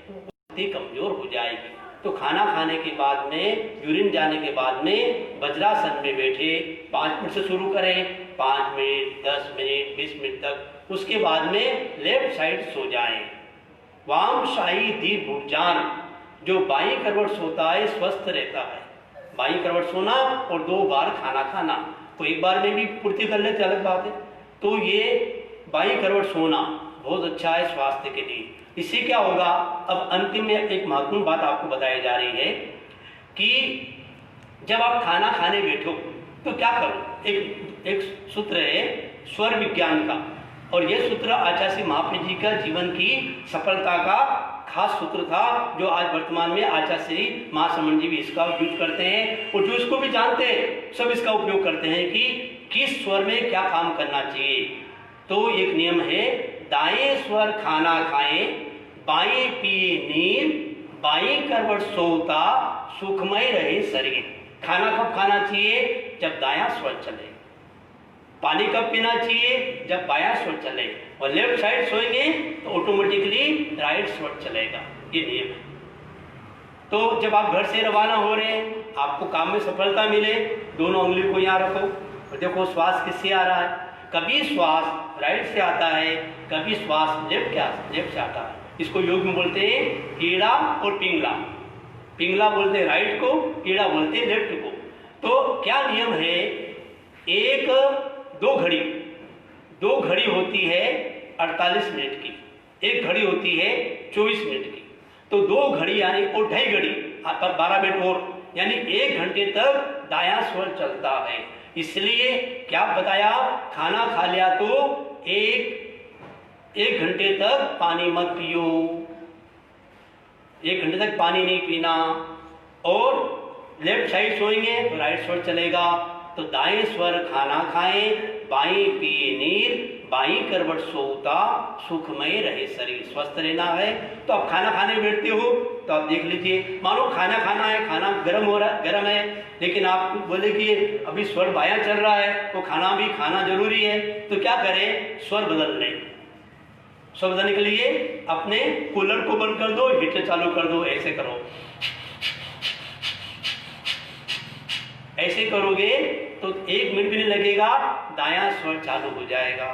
उतनी कमजोर हो जाएगी। तो खाना खाने के बाद में, यूरिन जाने के बाद में वज्रासन में बैठे 5 मिनट से शुरू करें, 5 मिनट, 10 मिनट, 20 मिनट तक। उसके बाद में लेफ्ट साइड सो जाएं। वाम शाही दी भुजान, जो बाई करवट सोता है स्वस्थ रहता है। बाई करवट सोना और 2 बार खाना खाना, तो एक बार में भी पूर्ति कर लेते, अलग बात है। तो ये बाई करवट सोना बहुत अच्छा है स्वास्थ्य के लिए। इससे क्या होगा, अब अंतिम में एक महत्वपूर्ण बात आपको बताई जा रही है कि जब आप खाना खाने बैठो तो क्या करो। एक सूत्र है स्वर विज्ञान का, और यह सूत्र आचार्य महाप्रभु जी का जीवन की सफलता का खास सूत्र था, जो आज वर्तमान में आचार्य महासमन जी भी इसका उपयोग करते हैं, और जो इसको भी जानते हैं सब इसका उपयोग करते हैं कि किस स्वर में क्या काम करना चाहिए। तो एक नियम है, दाएं स्वर खाना खाएं, बाएं पिए नीर, बाएं करवट सोता, सुखमय रहे शरीर। खाना कब खाना चाहिए? जब दायां स्वर चले। पानी कब पीना चाहिए? जब बायां स्वर चले। और लेफ्ट साइड सोएंगे तो ऑटोमेटिकली राइट स्वर चलेगा। ये नियम है। तो जब आप घर से रवाना हो रहे हैं, आपको काम में सफलता मिले, दोनों उंगली को यहाँ रखो और देखो श्वास किससे आ रहा है। कभी श्वास राइट से आता है, कभी श्वास लेफ्ट से आता है। इसको योग में बोलते हैं ईड़ा और पिंगला। पिंगला बोलते हैं राइट को, ईड़ा बोलते हैं लेफ्ट को। तो क्या नियम है, दो घड़ी होती है 48 मिनट की, एक घड़ी होती है 24 मिनट की। तो 2 घड़ी यानी और 2.5 घड़ी पर 12 मिनट और, यानी 1 घंटे तक दायां स्वर चलता है। इसलिए क्या बताया, खाना खा लिया तो एक घंटे तक पानी मत पियो, 1 घंटे तक पानी नहीं पीना। और लेफ्ट साइड सोएंगे तो राइट स्वर चलेगा। तो दाएं स्वर खाना खाएं, बाएं पिए नीर, बाई करवट सोता सुखमय रहे शरीर। स्वस्थ रहना है तो आप खाना खाने बैठते हो तो आप देख लीजिए, मानो खाना खाना है, खाना गर्म हो रहा है, गर्म है, लेकिन आप बोले कि अभी स्वर बायां चल रहा है तो खाना भी खाना जरूरी है, तो क्या करें, स्वर बदल लें। स्वर बदलने के लिए अपने कूलर को बंद कर दो, हीटर चालू कर दो, ऐसे करो। ऐसे करोगे तो 1 मिनट भी नहीं लगेगा, दायां स्वर चालू हो जाएगा।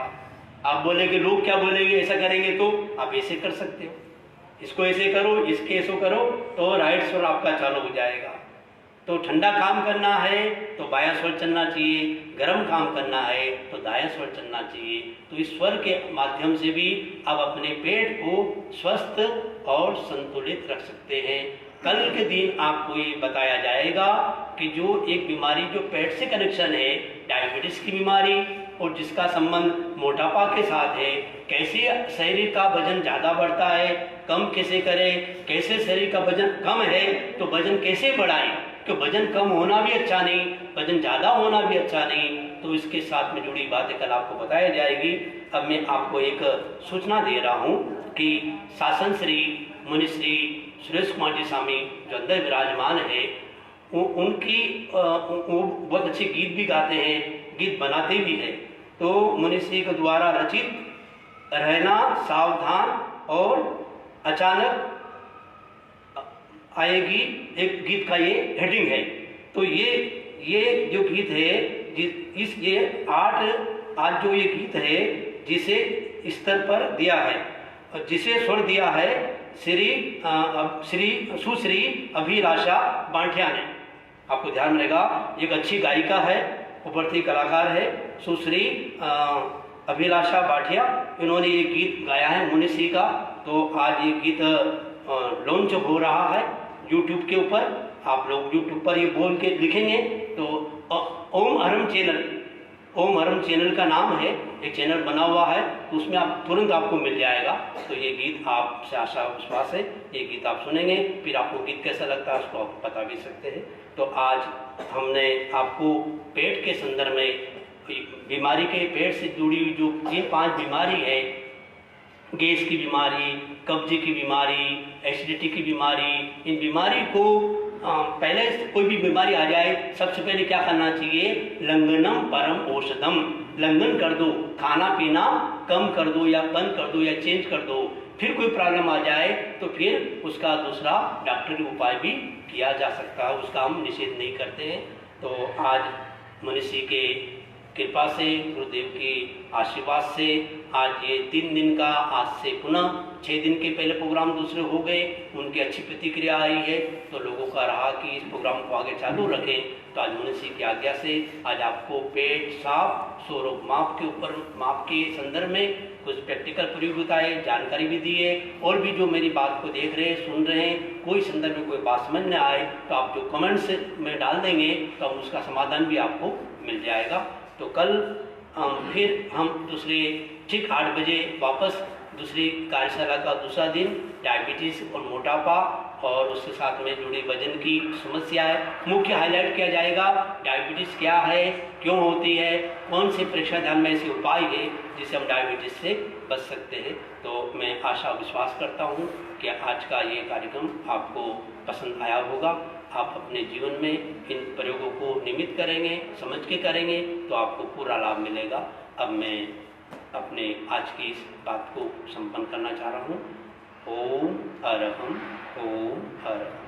आप बोलेंगे लोग क्या बोलेंगे, ऐसा करेंगे, तो आप ऐसे कर सकते हो, इसको ऐसे करो, इसके ऐसे करो, तो राइट स्वर आपका चालू हो जाएगा। तो ठंडा काम करना है तो बायां स्वर चलना चाहिए, गर्म काम करना है तो दायां स्वर चलना चाहिए। तो इस स्वर के माध्यम से भी आप अपने पेट को स्वस्थ और संतुलित रख सकते हैं। कल के दिन आपको ये बताया जाएगा कि जो एक बीमारी जो पेट से कनेक्शन है, डायबिटीज की बीमारी, और जिसका संबंध मोटापा के साथ है, कैसे शरीर का वजन ज़्यादा बढ़ता है, कम कैसे करें, कैसे शरीर का वजन कम है तो वजन कैसे बढ़ाएं, कि वजन कम होना भी अच्छा नहीं, वजन ज़्यादा होना भी अच्छा नहीं। तो इसके साथ में जुड़ी बातें कल आपको बताई जाएगी। अब मैं आपको एक सूचना दे रहा हूँ कि शासन श्री मुनिश्री सुरेश कुमार जी स्वामी जो अंदर विराजमान है, उनकी वो बहुत अच्छे गीत भी गाते हैं, गीत बनाते भी हैं। तो मुनिश्री के द्वारा रचित रहना सावधान और अचानक आएगी, एक गीत का ये हेडिंग है। तो ये जो गीत है, ये आज जो ये गीत है जिसे स्तर पर दिया है, जिसे स्वर दिया है सुश्री अभिलाषा बांठिया ने। आपको ध्यान रहेगा, एक अच्छी गायिका है, उभरती कलाकार है, सुश्री अभिलाषा बांठिया, इन्होंने ये गीत गाया है मुनिश्री का। तो आज ये गीत लॉन्च हो रहा है यूट्यूब के ऊपर। आप लोग यूट्यूब पर ये बोल के लिखेंगे तो ओम हरम चैनल का नाम है, एक चैनल बना हुआ है, तो उसमें आप तुरंत आपको मिल जाएगा। तो ये गीत आपसे आशा विश्वास है ये गीत आप सुनेंगे, फिर आपको गीत कैसा लगता है उसको आप बता भी सकते हैं। तो आज हमने आपको पेट के संदर्भ में बीमारी के पेट से जुड़ी हुई जो ये 5 बीमारी है, गैस की बीमारी, कब्जे की बीमारी, एसिडिटी की बीमारी, इन बीमारी को पहले कोई भी बीमारी आ जाए सबसे पहले क्या करना चाहिए, लंघनम परम औषधम, लंघन कर दो, खाना पीना कम कर दो या बंद कर दो या चेंज कर दो। फिर कोई प्रॉब्लम आ जाए तो फिर उसका दूसरा डॉक्टरी उपाय भी किया जा सकता है, उसका हम निषेध नहीं करते हैं। तो आज मनुष्य के कृपा से, गुरुदेव की आशीर्वाद से आज ये 3 दिन का, आज से पुनः 6 दिन के पहले प्रोग्राम दूसरे हो गए, उनकी अच्छी प्रतिक्रिया आई है। तो लोगों का रहा कि इस प्रोग्राम को आगे चालू रखें। तो आज मनुष्य की आज्ञा से आज आपको पेट साफ, स्वरूप माप के संदर्भ में कुछ प्रैक्टिकल प्रयोग बताए, जानकारी भी दी है। और भी जो मेरी बात को देख रहे हैं, सुन रहे हैं, कोई संदर्भ में कोई बात समझ में आए तो आप जो कमेंट्स में डाल देंगे तो हम उसका समाधान भी आपको मिल जाएगा। तो कल फिर हम दूसरे ठीक 8 बजे वापस दूसरी कार्यशाला का दूसरा दिन, डायबिटीज़ और मोटापा और उसके साथ में जुड़ी वजन की समस्याएं मुख्य हाईलाइट किया जाएगा। डायबिटीज़ क्या है, क्यों होती है, कौन से परीक्षा ध्यान में ऐसे उपाय है जिससे हम डायबिटीज़ से बच सकते हैं। तो मैं आशा विश्वास करता हूँ कि आज का ये कार्यक्रम आपको पसंद आया होगा। आप अपने जीवन में इन प्रयोगों को नियमित करेंगे, समझ के करेंगे तो आपको पूरा लाभ मिलेगा। अब मैं अपने आज की इस बात को संपन्न करना चाह रहा हूँ। ओम अरहम, ओम अरहम।